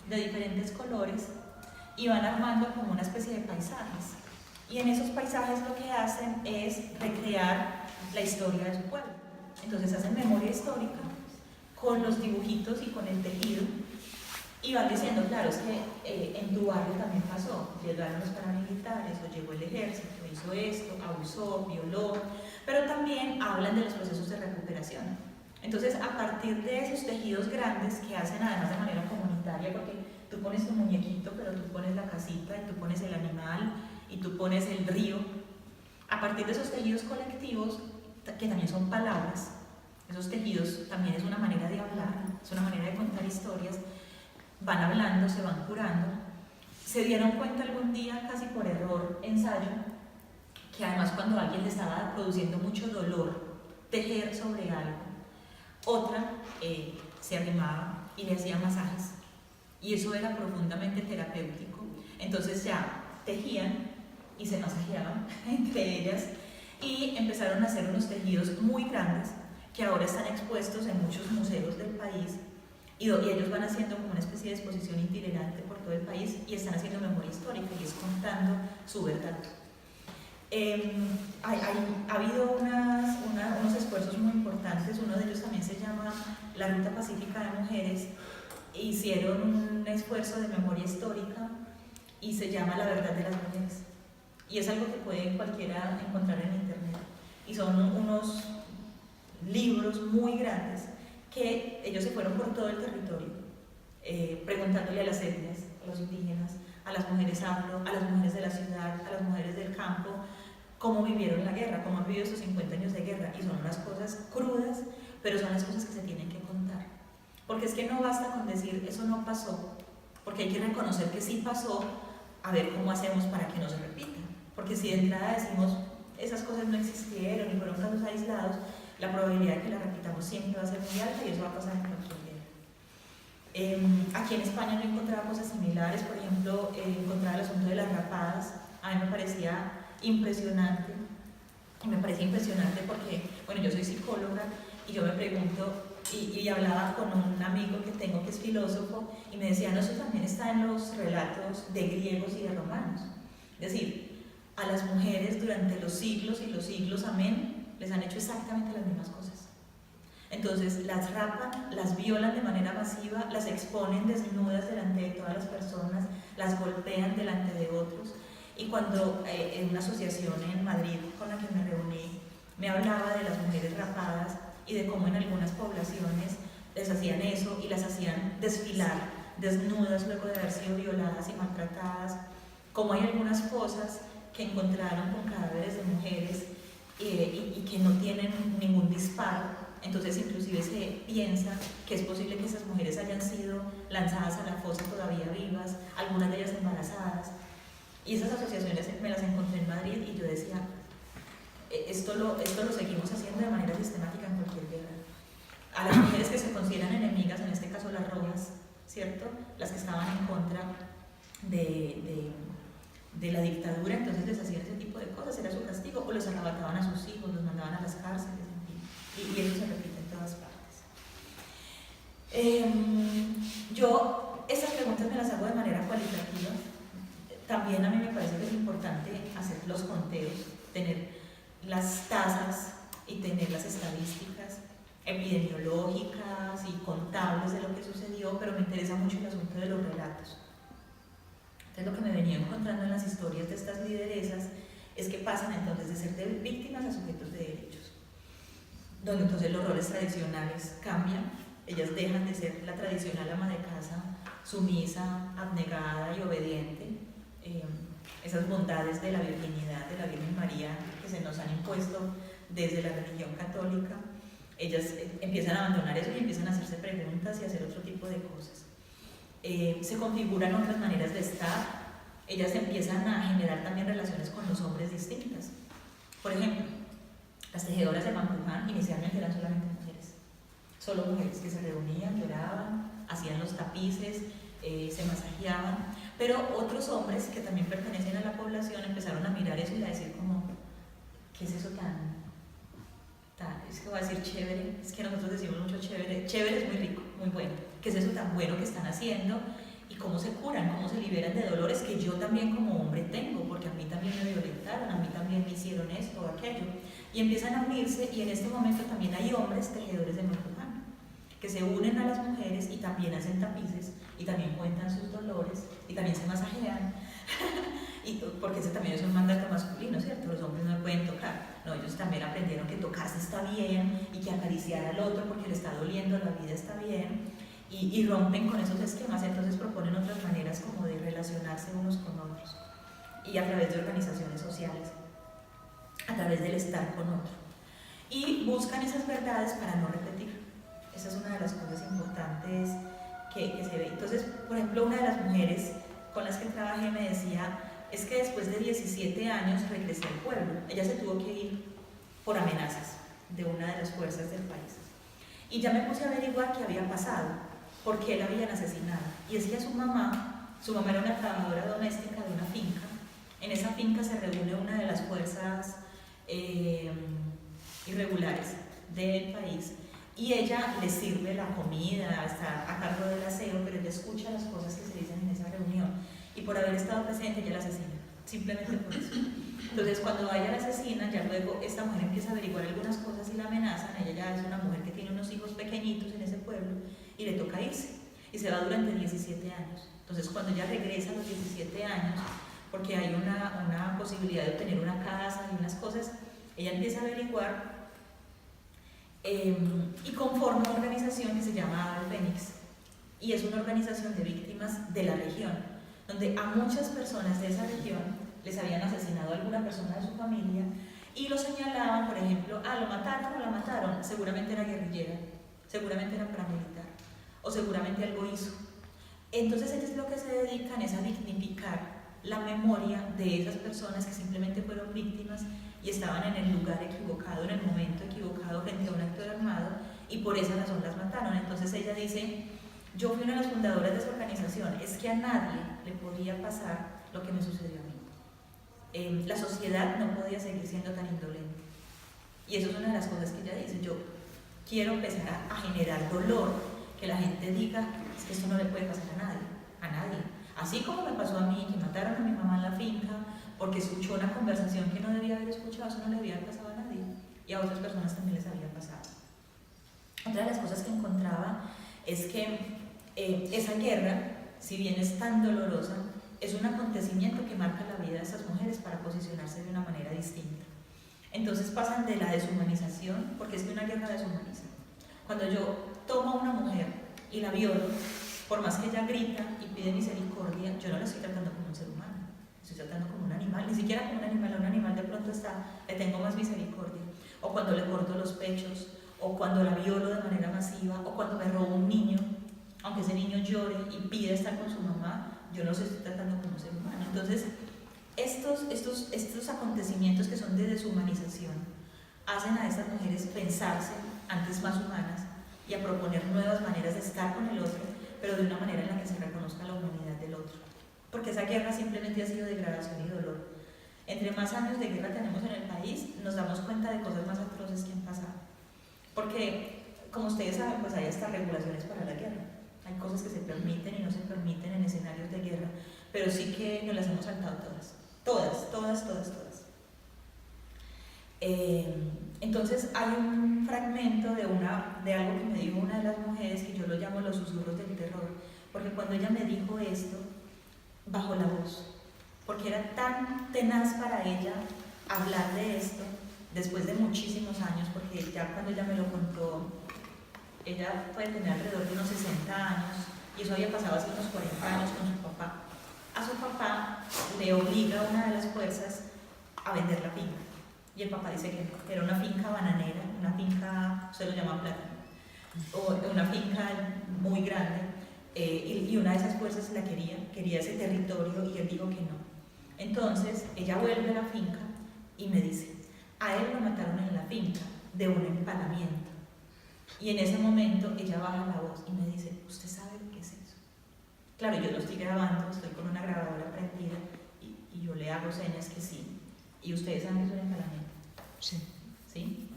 de diferentes colores y van armando como una especie de paisajes. Y en esos paisajes lo que hacen es recrear la historia de su pueblo. Entonces hacen memoria histórica con los dibujitos y con el tejido y van diciendo, claro, es que en tu barrio también pasó, llegaron los paramilitares o llegó el ejército, hizo esto, abusó, violó, pero también hablan de los procesos de recuperación. Entonces, a partir de esos tejidos grandes que hacen además de manera comunitaria, porque tú pones tu muñequito, pero tú pones la casita, y tú pones el animal, y tú pones el río, a partir de esos tejidos colectivos, que también son palabras, esos tejidos también es una manera de hablar, es una manera de contar historias, van hablando, se van curando. Se dieron cuenta algún día, casi por error, ensayo, que además cuando a alguien le estaba produciendo mucho dolor tejer sobre algo, otra se arrimaba y le hacía masajes, y eso era profundamente terapéutico. Entonces ya tejían y se masajeaban entre ellas y empezaron a hacer unos tejidos muy grandes que ahora están expuestos en muchos museos del país y ellos van haciendo como una especie de exposición itinerante por todo el país y están haciendo memoria histórica y es contando su verdad. Ha habido unos esfuerzos muy importantes, uno de ellos también se llama la Ruta Pacífica de Mujeres. Hicieron un esfuerzo de memoria histórica y se llama La Verdad de las Mujeres, y es algo que puede cualquiera encontrar en internet, y son unos libros muy grandes que ellos se fueron por todo el territorio preguntándole a las etnias, a los indígenas, a las mujeres afro, a las mujeres de la ciudad, a las mujeres del campo, cómo vivieron la guerra, cómo han vivido esos 50 años de guerra, y son unas cosas crudas, pero son las cosas que se tienen que contar, porque es que no basta con decir eso no pasó, porque hay que reconocer que sí pasó, a ver cómo hacemos para que no se repita, porque si de entrada decimos esas cosas no existieron y fueron casos aislados, la probabilidad de que la repitamos siempre va a ser muy alta y eso va a pasar en cualquier guerra. Aquí en España no encontraba cosas similares, por ejemplo, encontraba el asunto de las rapadas, a mí me parecía impresionante, porque, bueno, yo soy psicóloga y yo me pregunto, y hablaba con un amigo que tengo que es filósofo, y me decía, no, eso también está en los relatos de griegos y de romanos. Es decir, a las mujeres durante los siglos y los siglos, amén, les han hecho exactamente las mismas cosas. Entonces, las rapan, las violan de manera masiva, las exponen desnudas delante de todas las personas, las golpean delante de otros. Y cuando en una asociación en Madrid con la que me reuní, me hablaba de las mujeres rapadas y de cómo en algunas poblaciones les hacían eso y las hacían desfilar desnudas luego de haber sido violadas y maltratadas, como hay algunas fosas que encontraron con cadáveres de mujeres y que no tienen ningún disparo, entonces inclusive se piensa que es posible que esas mujeres hayan sido lanzadas a la fosa todavía vivas, algunas de ellas embarazadas, y esas asociaciones me las encontré en Madrid y yo decía, esto lo seguimos haciendo de manera sistemática en cualquier guerra. A las mujeres que se consideran enemigas, en este caso las rojas, ¿cierto? Las que estaban en contra de la dictadura, entonces les hacían ese tipo de cosas, era su castigo, o les arrebataban a sus hijos, los mandaban a las cárceles, en fin, y eso se repite en todas partes. Yo estas preguntas me las hago de manera cualitativa. También a mí me parece que es importante hacer los conteos, tener las tasas y tener las estadísticas epidemiológicas y contables de lo que sucedió, pero me interesa mucho el asunto de los relatos. Entonces lo que me venía encontrando en las historias de estas lideresas es que pasan entonces de ser de víctimas a sujetos de derechos, donde entonces los roles tradicionales cambian, ellas dejan de ser la tradicional ama de casa, sumisa, abnegada y obediente, esas bondades de la virginidad de la Virgen María que se nos han impuesto desde la religión católica, ellas empiezan a abandonar eso y empiezan a hacerse preguntas y a hacer otro tipo de cosas. Se configuran otras maneras de estar, ellas empiezan a generar también relaciones con los hombres distintas. Por ejemplo, las tejedoras de Mampuján inicialmente eran solamente mujeres, solo mujeres que se reunían, lloraban, hacían los tapices, se masajeaban, pero otros hombres que también pertenecen a la población empezaron a mirar eso y a decir como, ¿qué es eso tan, es que voy a decir chévere? Es que nosotros decimos mucho chévere, chévere es muy rico, muy bueno, ¿qué es eso tan bueno que están haciendo? Y cómo se curan, cómo se liberan de dolores que yo también como hombre tengo, porque a mí también me violentaron, a mí también me hicieron esto o aquello, y empiezan a unirse, y en este momento también hay hombres tejedores de Mampuján que se unen a las mujeres y también hacen tapices y también cuentan sus dolores y también se masajean y porque ese también es un mandato masculino, ¿cierto? Los hombres no pueden tocar, no, ellos también aprendieron que tocarse está bien y que acariciar al otro porque le está doliendo la vida está bien y rompen con esos esquemas, entonces proponen otras maneras como de relacionarse unos con otros y a través de organizaciones sociales, a través del estar con otro y buscan esas verdades para no repetir. Esa es una de las cosas importantes que se ve. Entonces, por ejemplo, una de las mujeres con las que trabajé me decía, es que después de 17 años regresé al pueblo. Ella se tuvo que ir por amenazas de una de las fuerzas del país. Y ya me puse a averiguar qué había pasado, por qué la habían asesinado. Y es que su mamá era una trabajadora doméstica de una finca. En esa finca se reúne una de las fuerzas irregulares del país. Y ella le sirve la comida, está a cargo del aseo, pero ella escucha las cosas que se dicen en esa reunión. Y por haber estado presente, ella la asesina, simplemente por eso. Entonces, cuando a ella la asesina, ya luego esta mujer empieza a averiguar algunas cosas y la amenazan. Ella ya es una mujer que tiene unos hijos pequeñitos en ese pueblo y le toca irse. Y se va durante 17 años. Entonces, cuando ella regresa a los 17 años, porque hay una posibilidad de obtener una casa y unas cosas, ella empieza a averiguar. Y conforma una organización que se llama Ave Fénix y es una organización de víctimas de la región donde a muchas personas de esa región les habían asesinado a alguna persona de su familia y lo señalaban, por ejemplo, lo mataron o la mataron, seguramente era guerrillera, seguramente era paramilitar o seguramente algo hizo. Entonces ellos lo que se dedican es a dignificar la memoria de esas personas que simplemente fueron víctimas y estaban en el lugar equivocado, en el momento equivocado frente a un actor armado y por esa razón las mataron. Entonces ella dice, yo fui una de las fundadoras de esa organización, es que a nadie le podía pasar lo que me sucedió a mí. La sociedad no podía seguir siendo tan indolente y eso es una de las cosas que ella dice, yo quiero empezar a generar dolor, que la gente diga, es que esto no le puede pasar a nadie. Así como me pasó a mí, que mataron a mi mamá en la finca, porque escuchó una conversación que no debía haber escuchado, eso no le había pasado a nadie, y a otras personas también les había pasado. Otra de las cosas que encontraba es que esa guerra, si bien es tan dolorosa, es un acontecimiento que marca la vida de esas mujeres para posicionarse de una manera distinta. Entonces pasan de la deshumanización, porque es que una guerra deshumaniza. Cuando yo tomo a una mujer y la violo, por más que ella grita y pide misericordia, yo no la estoy tratando como un ser humano, estoy tratando como un animal, ni siquiera como un animal de pronto le tengo más misericordia. O cuando le corto los pechos, o cuando la violo de manera masiva, o cuando me robo un niño, aunque ese niño llore y pida estar con su mamá, yo no los estoy tratando como un ser humano. Entonces, estos acontecimientos que son de deshumanización hacen a estas mujeres pensarse antes más humanas y a proponer nuevas maneras de estar con el otro, pero de una manera en la que se reconozca la humanidad del otro. Porque esa guerra simplemente ha sido degradación y dolor. Entre más años de guerra tenemos en el país, nos damos cuenta de cosas más atroces que han pasado. Porque, como ustedes saben, pues hay hasta regulaciones para la guerra. Hay cosas que se permiten y no se permiten en escenarios de guerra, pero sí que nos las hemos saltado todas. Todas. Entonces hay un fragmento de algo que me dijo una de las mujeres que yo lo llamo los susurros del terror, porque cuando ella me dijo esto, bajó la voz, porque era tan tenaz para ella hablar de esto después de muchísimos años, porque ya cuando ella me lo contó, ella puede tener alrededor de unos 60 años y eso había pasado hace unos 40 años con su papá. A su papá le obliga una de las fuerzas a vender la finca. Y el papá dice que no, que era una finca bananera, una finca, se lo llama plátano, o una finca muy grande, y una de esas fuerzas la quería ese territorio y él dijo que no. Entonces ella vuelve a la finca y me dice, A él lo mataron en la finca de un empalamiento. Y en ese momento ella baja la voz y me dice, ¿usted sabe lo que es eso? Claro, yo lo estoy grabando, estoy con una grabadora prendida y yo le hago señas que sí. ¿Y ustedes saben que es un empalamiento?
Sí.
¿Sí?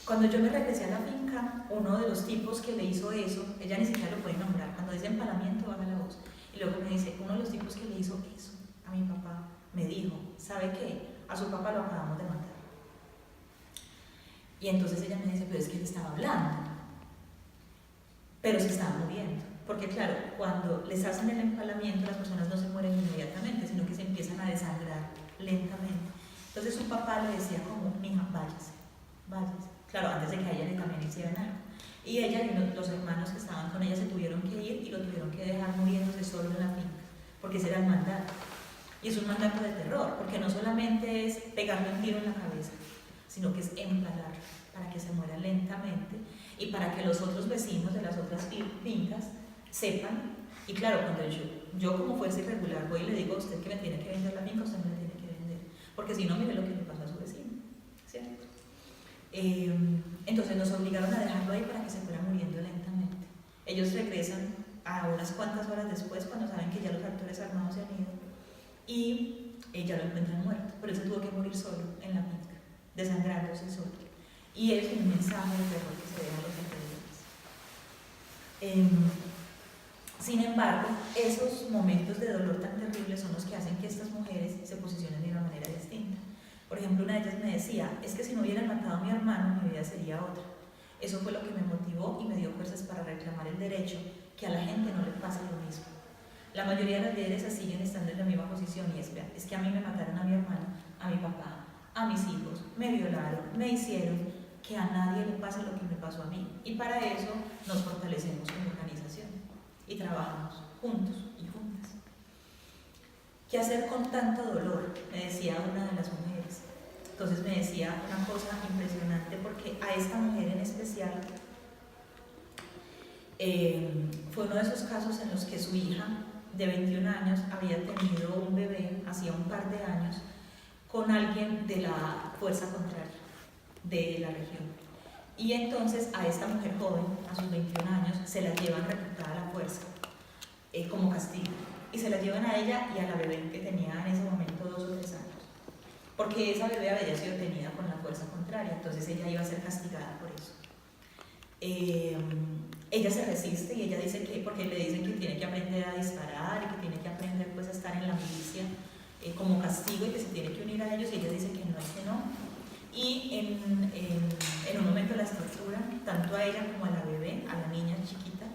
Cuando yo me regresé a la finca, uno de los tipos que le hizo eso, ella ni siquiera lo puede nombrar, cuando dice empalamiento baja la voz. Y luego me dice, uno de los tipos que le hizo eso a mi papá me dijo, ¿sabe qué? A su papá lo acabamos de matar. Y entonces ella me dice, pero es que él estaba hablando, pero se estaba muriendo. Porque claro, cuando les hacen el empalamiento, las personas no se mueren inmediatamente, sino que se empiezan a desangrar lentamente. Entonces su papá le decía como, mija, váyase, váyase. Claro, antes de que a ella también le hicieran algo. Y ella y los hermanos que estaban con ella se tuvieron que ir y lo tuvieron que dejar muriéndose solo en la finca, porque ese era el mandato. Y es un mandato de terror, porque no solamente es pegarle un tiro en la cabeza, sino que es empalar para que se muera lentamente y para que los otros vecinos de las otras fincas sepan. Y claro, cuando yo como fuerza irregular voy y le digo a usted que me tiene que vender la finca, usted me la tiene que vender, porque si no, mire lo que le pasó a su vecino, ¿cierto? Entonces nos obligaron a dejarlo ahí para que se fuera muriendo lentamente. Ellos regresan a unas cuantas horas después, cuando saben que ya los actores armados se han ido, y ya lo encuentran muerto, pero él se tuvo que morir solo en la finca, desangrándose solo. Y es un mensaje de terror que se deja a los alrededores. Sin embargo, esos momentos de dolor tan terribles son los que hacen que estas mujeres se posicionen de una manera distinta. Por ejemplo, una de ellas me decía, es que si no hubieran matado a mi hermano, mi vida sería otra. Eso fue lo que me motivó y me dio fuerzas para reclamar el derecho que a la gente no le pase lo mismo. La mayoría de las lideresas siguen estando en la misma posición y es que a mí me mataron a mi hermano, a mi papá, a mis hijos, me violaron, me hicieron, que a nadie le pase lo que me pasó a mí. Y para eso nos fortalecemos como organización y trabajamos juntos y juntas. ¿Qué hacer con tanto dolor? Me decía una de las mujeres. Entonces me decía una cosa impresionante, porque a esta mujer en especial fue uno de esos casos en los que su hija de 21 años había tenido un bebé hacía un par de años con alguien de la fuerza contraria de la región. Y entonces a esta mujer joven, a sus 21 años, se la llevan reclutada a la fuerza como castigo. Y se la llevan a ella y a la bebé que tenía en ese momento 2 o 3 años. Porque esa bebé había sido tenida con la fuerza contraria, entonces ella iba a ser castigada por eso. Ella se resiste y ella dice que, porque le dicen que tiene que aprender a disparar y que tiene que aprender pues a estar en la milicia como castigo y que se tiene que unir a ellos, y ella dice que no, es que no. Y en un momento las torturan, tanto a ella como a la bebé, a la niña chiquita.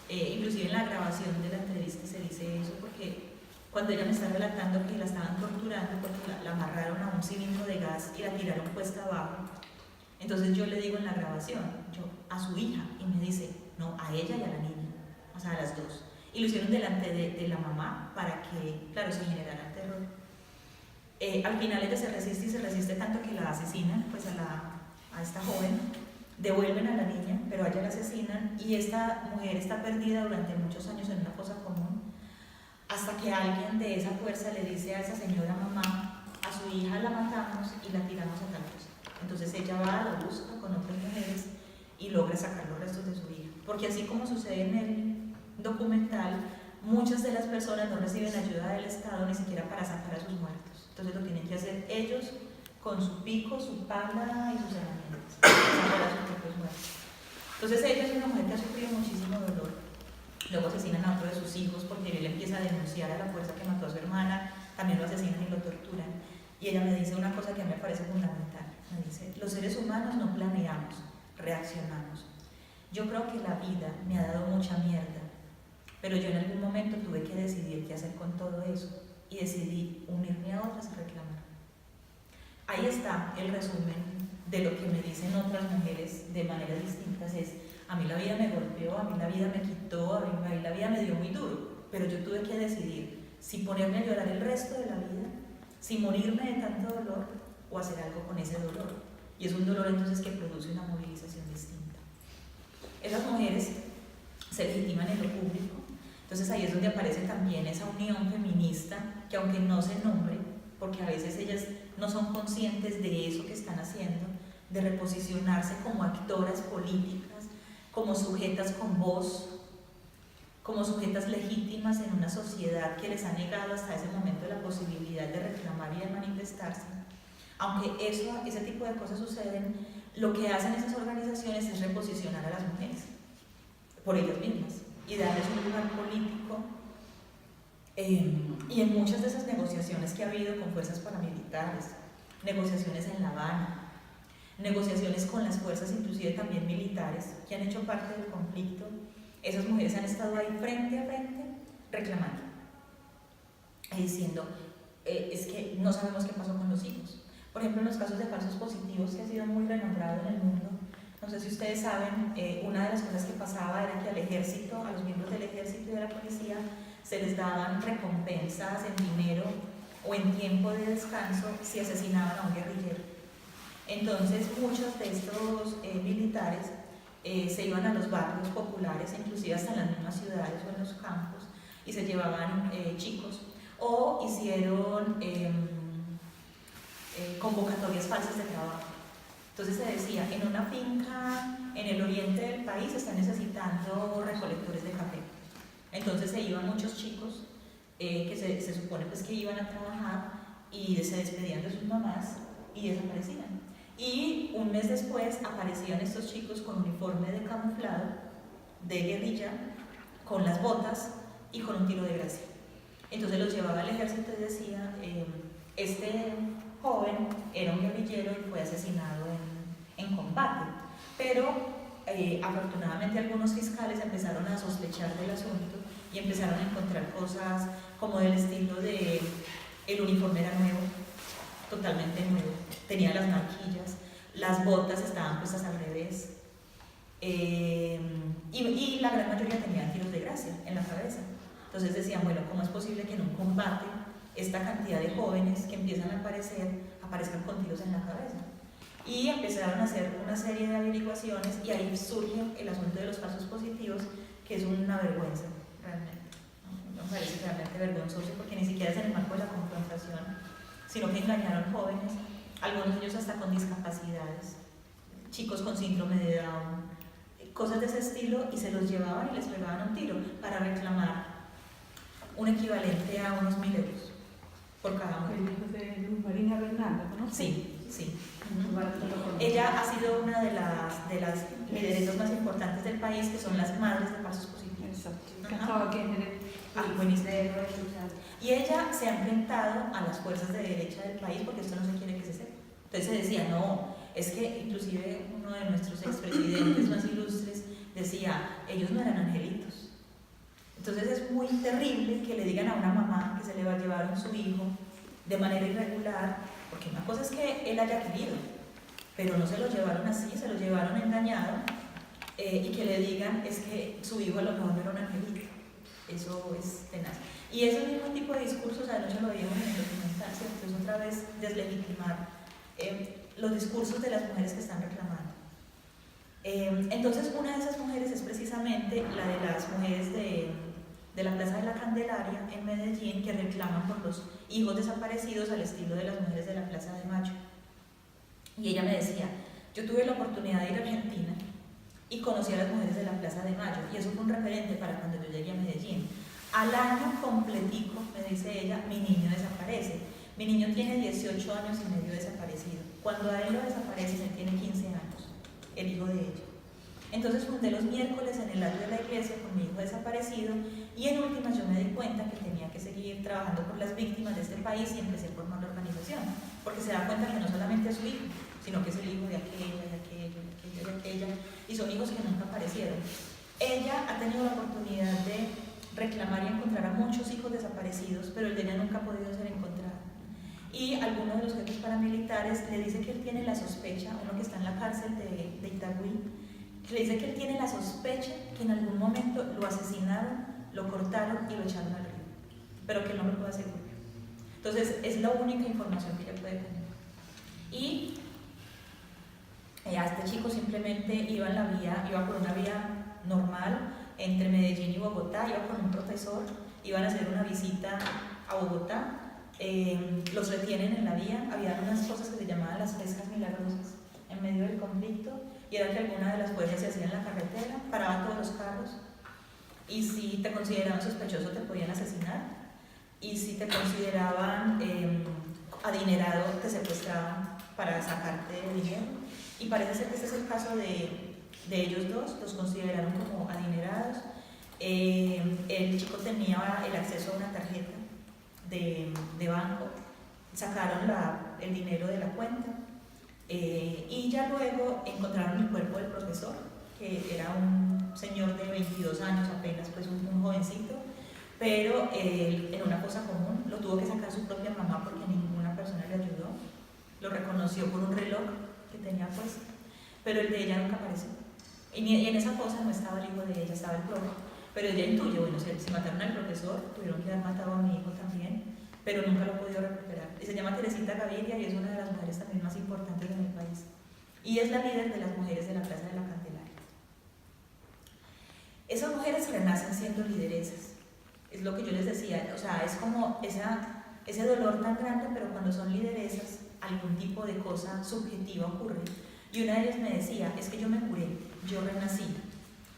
Inclusive en la grabación de la entrevista se dice eso, porque cuando ella me está relatando que la estaban torturando porque la amarraron a un cilindro de gas y la tiraron cuesta abajo, entonces yo le digo en la grabación, a su hija, y me dice, no, a ella y a la niña, o sea, a las dos. Y lo hicieron delante de la mamá para que, claro, se generara el terror. Al final ella se resiste y se resiste tanto que la asesinan, pues a esta joven, devuelven a la niña, pero a ella la asesinan, y esta mujer está perdida durante muchos años en una fosa común, hasta que alguien de esa fuerza le dice a esa señora mamá, a su hija la matamos y la tiramos a tal cosa. Entonces ella va a la busca con otras mujeres y logra sacar los restos de su hija. Porque así como sucede en el documental, muchas de las personas no reciben ayuda del Estado ni siquiera para sacar a sus muertos. Entonces lo tienen que hacer ellos con su pico, su pala y sus herramientas para sacar a sus propios muertos. Entonces ella es una mujer que ha sufrido muchísimo dolor. Luego asesinan a otro de sus hijos porque él empieza a denunciar a la fuerza que mató a su hermana, también lo asesinan y lo torturan. Y ella me dice una cosa que a mí me parece fundamental. Me dice, los seres humanos no planeamos, reaccionamos. Yo creo que la vida me ha dado mucha mierda, pero yo en algún momento tuve que decidir qué hacer con todo eso y decidí unirme a otras y reclamar. Ahí está el resumen de lo que me dicen otras mujeres de maneras distintas. Es, a mí la vida me golpeó, a mí la vida me quitó, a mí la vida me dio muy duro, pero yo tuve que decidir si ponerme a llorar el resto de la vida, si morirme de tanto dolor o hacer algo con ese dolor. Y es un dolor entonces que produce una movilización distinta. Esas mujeres se legitiman en lo público, entonces ahí es donde aparece también esa unión feminista que, aunque no se nombre, porque a veces ellas no son conscientes de eso que están haciendo, de reposicionarse como actoras políticas, como sujetas con voz, como sujetas legítimas en una sociedad que les ha negado hasta ese momento la posibilidad de reclamar y de manifestarse. Aunque ese tipo de cosas suceden, lo que hacen esas organizaciones es reposicionar a las mujeres por ellas mismas y darles un lugar político. Y en muchas de esas negociaciones que ha habido con fuerzas paramilitares, negociaciones en La Habana, negociaciones con las fuerzas inclusive también militares que han hecho parte del conflicto, esas mujeres han estado ahí frente a frente reclamando y diciendo es que no sabemos qué pasó con los hijos. Por ejemplo, en los casos de falsos positivos, que ha sido muy renombrado en el mundo, no sé si ustedes saben, una de las cosas que pasaba era que al ejército, a los miembros del ejército y de la policía, se les daban recompensas en dinero o en tiempo de descanso si asesinaban a un guerrillero. Entonces muchos de estos militares se iban a los barrios populares, inclusive hasta en las mismas ciudades o en los campos, y se llevaban chicos, o hicieron convocatorias falsas de trabajo. Entonces se decía, en una finca en el oriente del país están necesitando recolectores de café. Entonces se iban muchos chicos que se supone pues que iban a trabajar y se despedían de sus mamás y desaparecían. Y un mes después aparecían estos chicos con uniforme de camuflado, de guerrilla, con las botas y con un tiro de gracia. Entonces los llevaba al ejército y decía, este joven era un guerrillero y fue asesinado en combate. Pero afortunadamente algunos fiscales empezaron a sospechar del asunto y empezaron a encontrar cosas como del estilo de el uniforme era nuevo, totalmente nuevo, tenía las marquillas, las botas estaban puestas al revés y la gran mayoría tenían tiros de gracia en la cabeza. Entonces decían, bueno, ¿cómo es posible que en un combate esta cantidad de jóvenes que empiezan a aparezcan con tiros en la cabeza? Y empezaron a hacer una serie de averiguaciones y ahí surge el asunto de los falsos positivos, que es una vergüenza realmente, ¿no? Me parece realmente vergonzoso porque ni siquiera es en el marco de la confrontación, sino que engañaron jóvenes, algunos de ellos hasta con discapacidades, chicos con síndrome de Down, cosas de ese estilo, y se los llevaban y les pegaban un tiro para reclamar un equivalente a unos 1.000 euros por cada mujer.
El hijo de Luz Marina Bernal, ¿no?
Sí, sí. Ella ha sido una de las lideresas más importantes del país, que son las madres de falsos positivos.
Exacto. Que estaba aquí en el...
Buenísimo. Y ella se ha enfrentado a las fuerzas de derecha del país porque esto no se quiere que se sepa. Entonces se decía, no, es que inclusive uno de nuestros expresidentes más ilustres decía, ellos no eran angelitos. Entonces es muy terrible que le digan a una mamá que se le va a llevar a su hijo de manera irregular, porque una cosa es que él haya querido, pero no se lo llevaron así, se lo llevaron engañado, y que le digan es que su hijo a lo mejor no era un angelito. Eso es tenaz. Y ese mismo tipo de discursos, anoche lo veíamos en el documental, ¿cierto? Es otra vez deslegitimar los discursos de las mujeres que están reclamando. Entonces una de esas mujeres es precisamente la de las mujeres de la Plaza de la Candelaria en Medellín, que reclaman por los hijos desaparecidos al estilo de las mujeres de la Plaza de Mayo. Y ella me decía, yo tuve la oportunidad de ir a Argentina y conocí a las mujeres de la Plaza de Mayo, y eso fue un referente para cuando yo llegué a Medellín. Al año completico, me dice ella, mi niño desaparece. Mi niño tiene 18 años y medio desaparecido. Cuando a él lo desaparecen, él tiene 15 años, el hijo de ella. Entonces junté los miércoles en el atrio de la iglesia con mi hijo desaparecido, y en últimas yo me di cuenta que tenía que seguir trabajando por las víctimas de este país y empecé por una organización, porque se da cuenta que no solamente es su hijo, sino que es el hijo de aquella, de aquello, de aquella, y son hijos que nunca aparecieron. Ella ha tenido la oportunidad de reclamar y encontrar a muchos hijos desaparecidos, pero el de ella nunca ha podido ser encontrado. Y alguno de los jefes paramilitares le dice que él tiene la sospecha, uno que está en la cárcel de Itagüí, que le dice que él tiene la sospecha que en algún momento lo asesinaron, lo cortaron y lo echaron al río, pero que él no lo puede asegurar. Entonces es la única información que ella puede tener. Y a este chico simplemente iba por una vía normal entre Medellín y Bogotá, iba con un profesor, iban a hacer una visita a Bogotá, los retienen en la vía. Había unas cosas que se llamaban las pescas milagrosas en medio del conflicto, y era que alguna de las fuerzas se hacía en la carretera, paraban todos los carros, y si te consideraban sospechoso te podían asesinar, y si te consideraban adinerado te secuestraban para sacarte dinero. Y parece ser que este es el caso de ellos dos, los consideraron como adinerados. El chico tenía el acceso a una tarjeta de banco, sacaron el dinero de la cuenta, y ya luego encontraron el cuerpo del profesor, que era un señor de 22 años apenas, pues un jovencito, pero en una fosa común. Lo tuvo que sacar su propia mamá porque ninguna persona le ayudó. Lo reconoció por un reloj que tenía puesto, pero el de ella nunca apareció. Y en esa fosa no estaba el hijo de ella, estaba el profe. Pero ella intuye, bueno, si mataron al profesor, tuvieron que haber matado a mi hijo también, pero nunca lo he podido recuperar. Y se llama Teresita Gaviria y es una de las mujeres también más importantes de mi país. Y es la líder de las mujeres de la Plaza de la Candelaria. Esas mujeres renacen siendo lideresas. Es lo que yo les decía, o sea, es como ese dolor tan grande, pero cuando son lideresas, algún tipo de cosa subjetiva ocurre. Y una de ellas me decía, es que yo me curé, yo renací.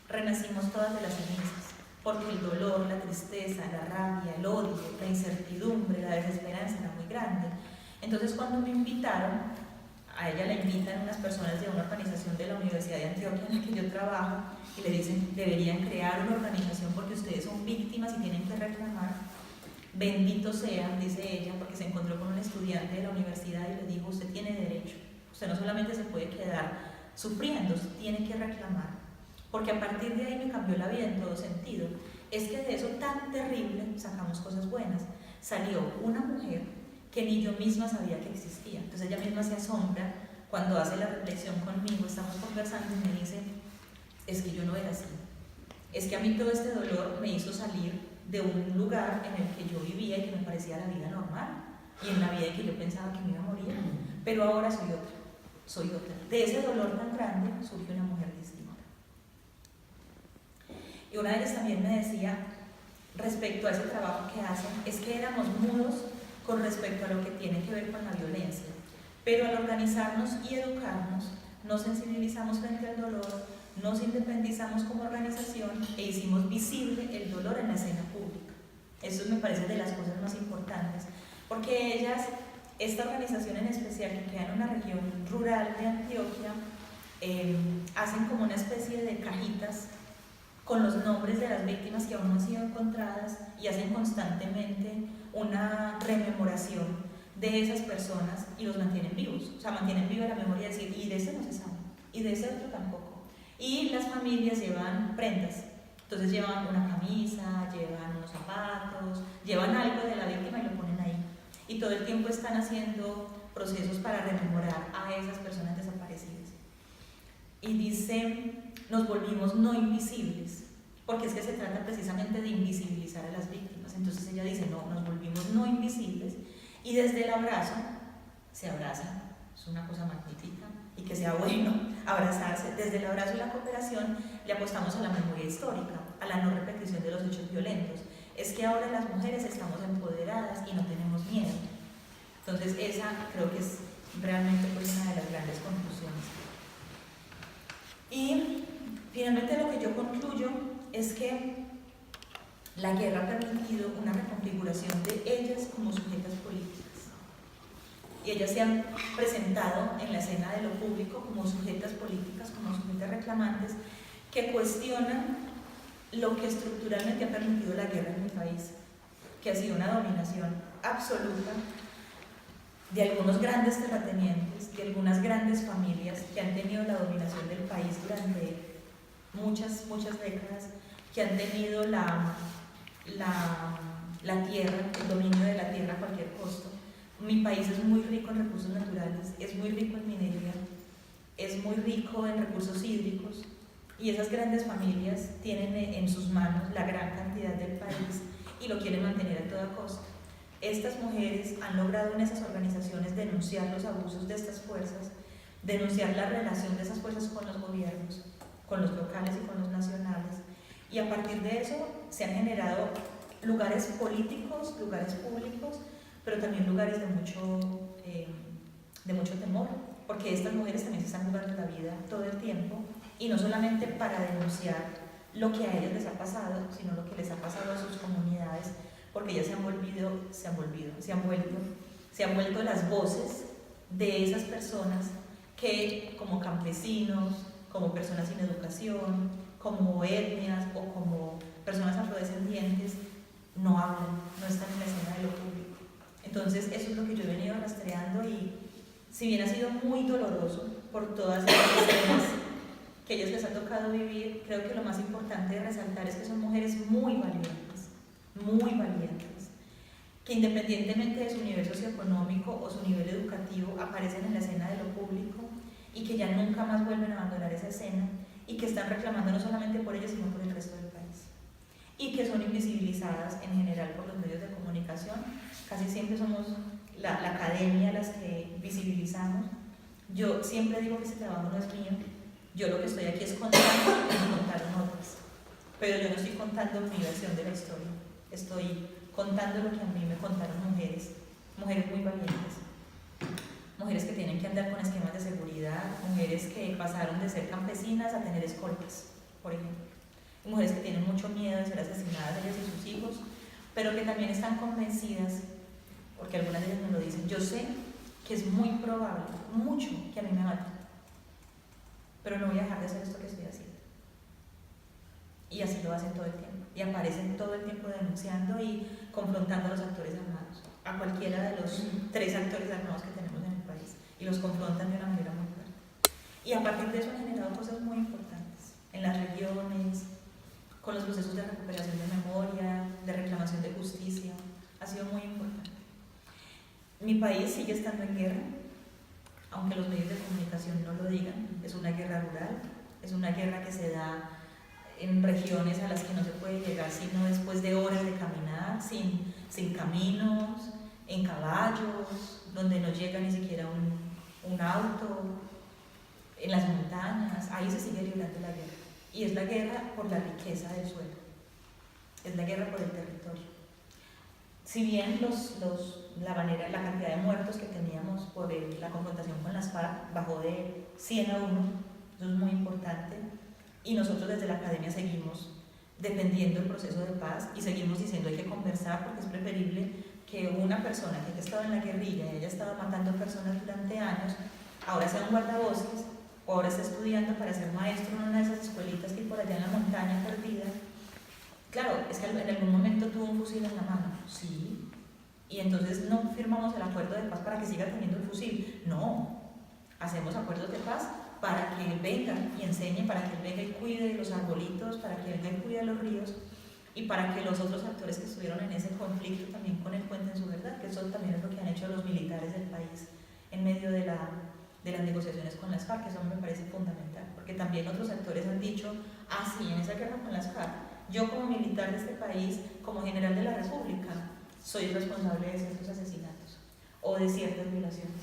Renacimos todas de las cenizas, porque el dolor, la tristeza, la rabia, el odio, la incertidumbre, la desesperanza era muy grande. Entonces cuando me invitaron, a ella la invitan unas personas de una organización de la Universidad de Antioquia en la que yo trabajo, y le dicen, deberían crear una organización porque ustedes son víctimas y tienen que reclamar. Bendito sean, dice ella, porque se encontró con un estudiante de la universidad y le dijo, usted tiene derecho, usted no solamente se puede quedar sufriendo, usted tiene que reclamar. Porque a partir de ahí me cambió la vida en todo sentido. Es que de eso tan terrible sacamos cosas buenas. Salió una mujer que ni yo misma sabía que existía. Entonces ella misma se asombra cuando hace la reflexión conmigo, estamos conversando y me dice, es que yo no era así. Es que a mí todo este dolor me hizo salir de un lugar en el que yo vivía y que me parecía la vida normal, y en la vida en que yo pensaba que me iba a morir, pero ahora soy otra. De ese dolor tan grande surgió una mujer distinta. Y una de ellas también me decía, respecto a ese trabajo que hacen, es que éramos mudos con respecto a lo que tiene que ver con la violencia, pero al organizarnos y educarnos, nos sensibilizamos frente al dolor, nos independizamos como organización e hicimos visible el dolor en la escena pública. Eso me parece de las cosas más importantes, porque ellas, esta organización en especial que queda en una región rural de Antioquia, hacen como una especie de cajitas con los nombres de las víctimas que aún no han sido encontradas, y hacen constantemente una rememoración de esas personas y los mantienen vivos. O sea, mantienen viva la memoria de decir, y de ese no se sabe, y de ese otro tampoco. Y las familias llevan prendas, entonces llevan una camisa, llevan unos zapatos, llevan algo de la víctima y lo ponen ahí. Y todo el tiempo están haciendo procesos para rememorar a esas personas desaparecidas. Y dicen, nos volvimos no invisibles, porque es que se trata precisamente de invisibilizar a las víctimas. Entonces ella dice, no, nos volvimos no invisibles, y desde el abrazo se abrazan, es una cosa magnífica, y que sea bueno abrazarse. Desde el abrazo y la cooperación le apostamos a la memoria histórica, a la no repetición de los hechos violentos. Es que ahora las mujeres estamos empoderadas y no tenemos miedo. Entonces esa creo que es realmente pues una de las grandes conclusiones. Y finalmente lo que yo concluyo es que la guerra ha permitido una reconfiguración de ellas como sujetas políticas. Y ellas se han presentado en la escena de lo público como sujetas políticas, como sujetas reclamantes, que cuestionan lo que estructuralmente ha permitido la guerra en mi país, que ha sido una dominación absoluta de algunos grandes terratenientes, de algunas grandes familias que han tenido la dominación del país durante muchas décadas, que han tenido la tierra, el dominio de la tierra a cualquier costo. Mi país es muy rico en recursos naturales, es muy rico en minería, es muy rico en recursos hídricos, y esas grandes familias tienen en sus manos la gran cantidad del país y lo quieren mantener a toda costa. Estas mujeres han logrado en esas organizaciones denunciar los abusos de estas fuerzas, denunciar la relación de esas fuerzas con los gobiernos, con los locales y con los nacionales, y a partir de eso se han generado lugares políticos, lugares públicos, pero también lugares de mucho temor, porque estas mujeres también se están jugando la vida todo el tiempo, y no solamente para denunciar lo que a ellas les ha pasado, sino lo que les ha pasado a sus comunidades, porque ellas se han vuelto las voces de esas personas que, como campesinos, como personas sin educación, como etnias o como personas afrodescendientes, no hablan, no están en la escena de lo público. Entonces eso es lo que yo he venido rastreando, y si bien ha sido muy doloroso por todas esas escenas que a ellas les ha tocado vivir, creo que lo más importante de resaltar es que son mujeres muy valientes, que independientemente de su nivel socioeconómico o su nivel educativo aparecen en la escena de lo público y que ya nunca más vuelven a abandonar esa escena, y que están reclamando no solamente por ellas sino por el resto del país, y que son invisibilizadas en general por los medios de comunicación. Casi siempre somos la academia las que visibilizamos. Yo siempre digo que ese trabajo no es mío, yo lo que estoy aquí es contando y contaron otras, pero yo no estoy contando mi versión de la historia, estoy contando lo que a mí me contaron mujeres muy valientes, mujeres que tienen que andar con esquemas de seguridad, mujeres que pasaron de ser campesinas a tener escoltas, por ejemplo, mujeres que tienen mucho miedo de ser asesinadas, ellas y sus hijos, pero que también están convencidas, porque algunas de ellas me lo dicen: yo sé que es muy probable, mucho, que a mí me maten, pero no voy a dejar de hacer esto que estoy haciendo. Y así lo hacen todo el tiempo, y aparecen todo el tiempo denunciando y confrontando a los actores armados, a cualquiera de los 3 actores armados que tenemos en el país, y los confrontan de una manera muy fuerte. Y a partir de eso han generado cosas muy importantes en las regiones, con los procesos de recuperación de memoria, de reclamación de justicia. Ha sido muy importante. Mi país sigue estando en guerra, aunque los medios de comunicación no lo digan. Es una guerra rural, es una guerra que se da en regiones a las que no se puede llegar sino después de horas de caminar, sin caminos, en caballos, donde no llega ni siquiera un auto, en las montañas. Ahí se sigue librando la guerra, y es la guerra por la riqueza del suelo, es la guerra por el territorio. Si bien la cantidad de muertos que teníamos por la confrontación con las FARC bajó de 100 a 1, eso es muy importante, y nosotros desde la academia seguimos defendiendo el proceso de paz y seguimos diciendo: hay que conversar, porque es preferible que una persona que haya estado en la guerrilla y haya estado matando personas durante años ahora sea un guardabosques, o ahora está estudiando para ser maestro en una de esas escuelitas que hay por allá en la montaña perdida. Claro, es que en algún momento tuvo un fusil en la mano, sí, y entonces no firmamos el acuerdo de paz para que siga teniendo el fusil, no, hacemos acuerdos de paz para que él venga y enseñe, para que él venga y cuide los arbolitos, para que él venga y cuide los ríos, y para que los otros actores que estuvieron en ese conflicto también con él cuenten su verdad, que eso también es lo que han hecho los militares del país en medio de las negociaciones con las FARC. Eso me parece fundamental, porque también otros actores han dicho: ah, sí, en esa guerra con las FARC, yo como militar de este país, como general de la República, soy responsable de ciertos asesinatos o de ciertas violaciones,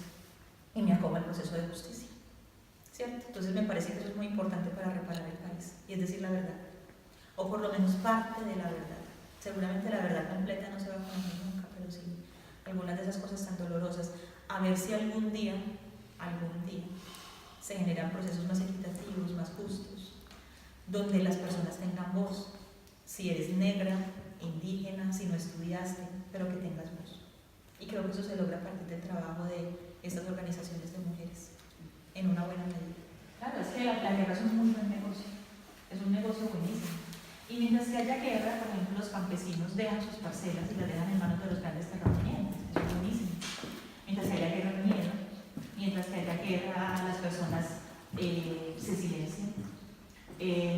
y me acojo al proceso de justicia, ¿cierto? Entonces me parece que eso es muy importante para reparar el país, y es decir la verdad, o por lo menos parte de la verdad. Seguramente la verdad completa no se va a conocer nunca, pero sí algunas de esas cosas tan dolorosas, a ver si algún día se generan procesos más equitativos, más justos, donde las personas tengan voz. Si eres negra, indígena, si no estudiaste, pero que tengas voz. Y creo que eso se logra a partir del trabajo de estas organizaciones de mujeres, en una buena medida. Claro, es que la guerra es un muy buen negocio, es un negocio buenísimo. Y mientras que haya guerra, por ejemplo, los campesinos dejan sus parcelas y las dejan en manos de los grandes terratenientes, eso es buenísimo. Mientras que haya guerra, miedo. Mientras que haya guerra, las personas se silencian,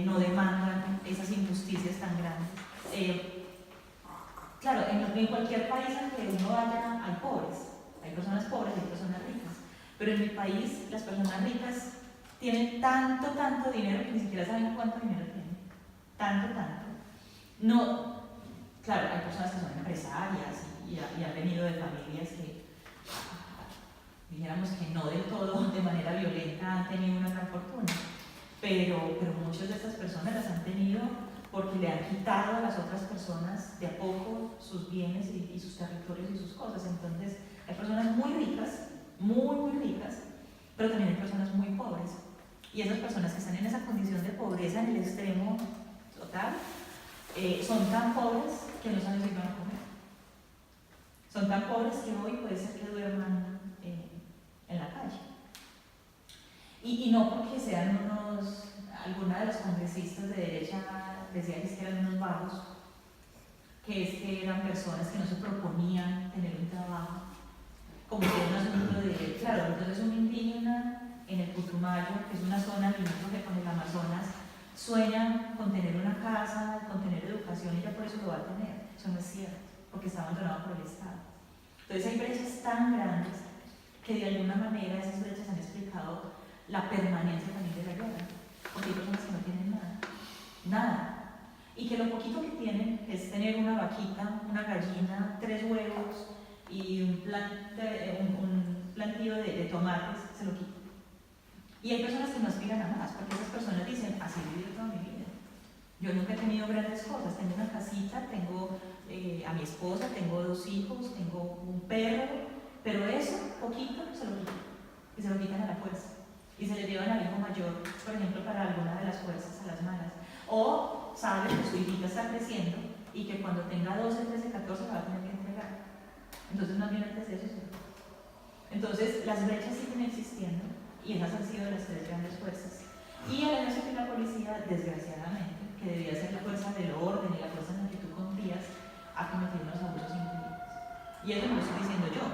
no demandan esas injusticias tan grandes. Claro, en cualquier país en que uno vaya hay pobres, hay personas pobres y hay personas ricas, pero en mi país las personas ricas tienen tanto dinero que ni siquiera saben cuánto dinero tienen, tanto. No, claro, hay personas que son empresarias y han venido de familias que, dijéramos que no del todo de manera violenta han tenido una gran fortuna, pero muchas de estas personas las han tenido porque le han quitado a las otras personas de a poco sus bienes y sus territorios y sus cosas. Entonces, hay personas muy ricas, muy ricas, pero también hay personas muy pobres. Y esas personas que están en esa condición de pobreza en el extremo total, son tan pobres que no saben si van a comer. Son tan pobres que hoy puede ser que duerman en la calle. Y no porque sean alguna de las congresistas de derecha decía que eran unos vagos, que es que eran personas que no se proponían tener un trabajo, como si era un asunto de, claro, entonces un indígena en el Putumayo, que es una zona limítrofe con el Amazonas, sueña con tener una casa, con tener educación y ya por eso lo va a tener. Eso no es cierto, porque está abandonado por el Estado. Entonces hay brechas tan grandes que de alguna manera esas brechas han explicado la permanencia también de la guerra, porque hay personas que no tienen nada, y que lo poquito que tienen es tener una vaquita, una gallina, 3 huevos y un plantío de tomates, se lo quitan. Y hay personas que no aspiran a más, porque esas personas dicen, así he vivido toda mi vida. Yo nunca he tenido grandes cosas, tengo una casita, tengo a mi esposa, tengo 2 hijos, tengo un perro, pero eso, poquito, se lo quitan. Y se lo quitan a la fuerza. Y se le llevan al hijo mayor, por ejemplo, para alguna de las fuerzas a las malas. O sabe que su hijita está creciendo y que cuando tenga 12, 13, 14 la va a tener que entregar. Entonces, más bien antes de eso. Entonces, las brechas siguen existiendo y esas han sido las 3 grandes fuerzas. Y el ejército y la policía, desgraciadamente, que debía ser la fuerza del orden y la fuerza en la que tú confías, ha cometido unos abusos increíbles. Y eso no lo estoy diciendo yo.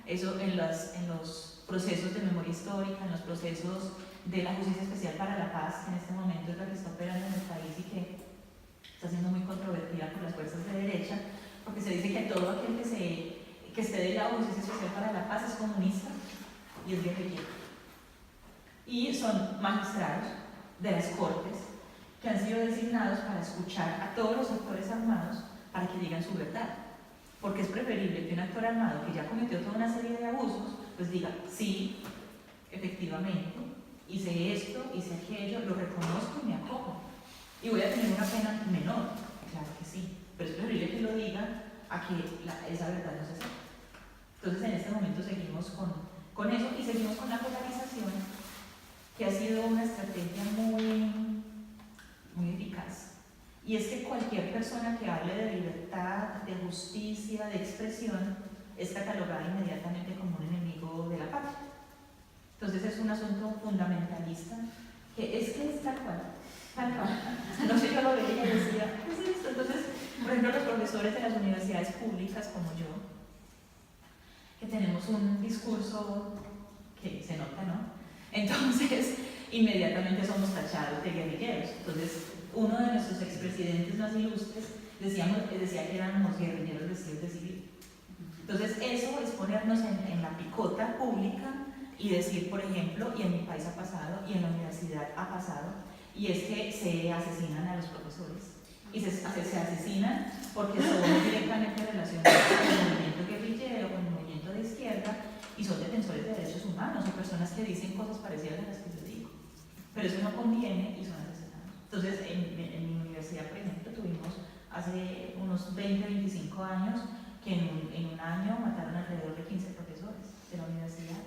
Eso en los procesos de memoria histórica, en los procesos de la Justicia Especial para la Paz, que en este momento es la que está operando en el país y que está siendo muy controvertida por las fuerzas de derecha, porque se dice que todo aquel que esté del lado de Justicia Especial para la Paz es comunista y es guerrillero. Y son magistrados de las Cortes que han sido designados para escuchar a todos los actores armados para que digan su verdad. Porque es preferible que un actor armado que ya cometió toda una serie de abusos, pues diga, sí, efectivamente, hice esto, hice aquello, lo reconozco y me acojo. Y voy a tener una pena menor, claro que sí, pero es preferible que lo diga a que esa verdad no se sepa. Entonces en este momento seguimos con eso y seguimos con la polarización, que ha sido una estrategia muy eficaz. Y es que cualquier persona que hable de libertad, de justicia, de expresión, es catalogada inmediatamente como un enemigo de la patria. Entonces es un asunto fundamentalista, que es tal cual. No sé, yo lo veía y decía, ¿qué es esto? Entonces, por ejemplo, los profesores de las universidades públicas como yo, que tenemos un discurso que se nota, ¿no? Entonces, inmediatamente somos tachados de guerrilleros. Entonces, uno de nuestros expresidentes más ilustres decía que éramos guerrilleros vestidos de civil. Entonces, eso es ponernos en la picota pública y decir, por ejemplo, y en mi país ha pasado, y en la universidad ha pasado, y es que se asesinan a los profesores. Y se asesinan porque son directamente relacionados con el movimiento guerrillero, con el movimiento de izquierda, y son defensores de derechos humanos, o personas que dicen cosas parecidas a las que yo digo. Pero eso no conviene y son asesinados. Entonces, en mi universidad, por ejemplo, tuvimos hace unos 20, 25 años que en un año mataron alrededor de 15 profesores de la universidad.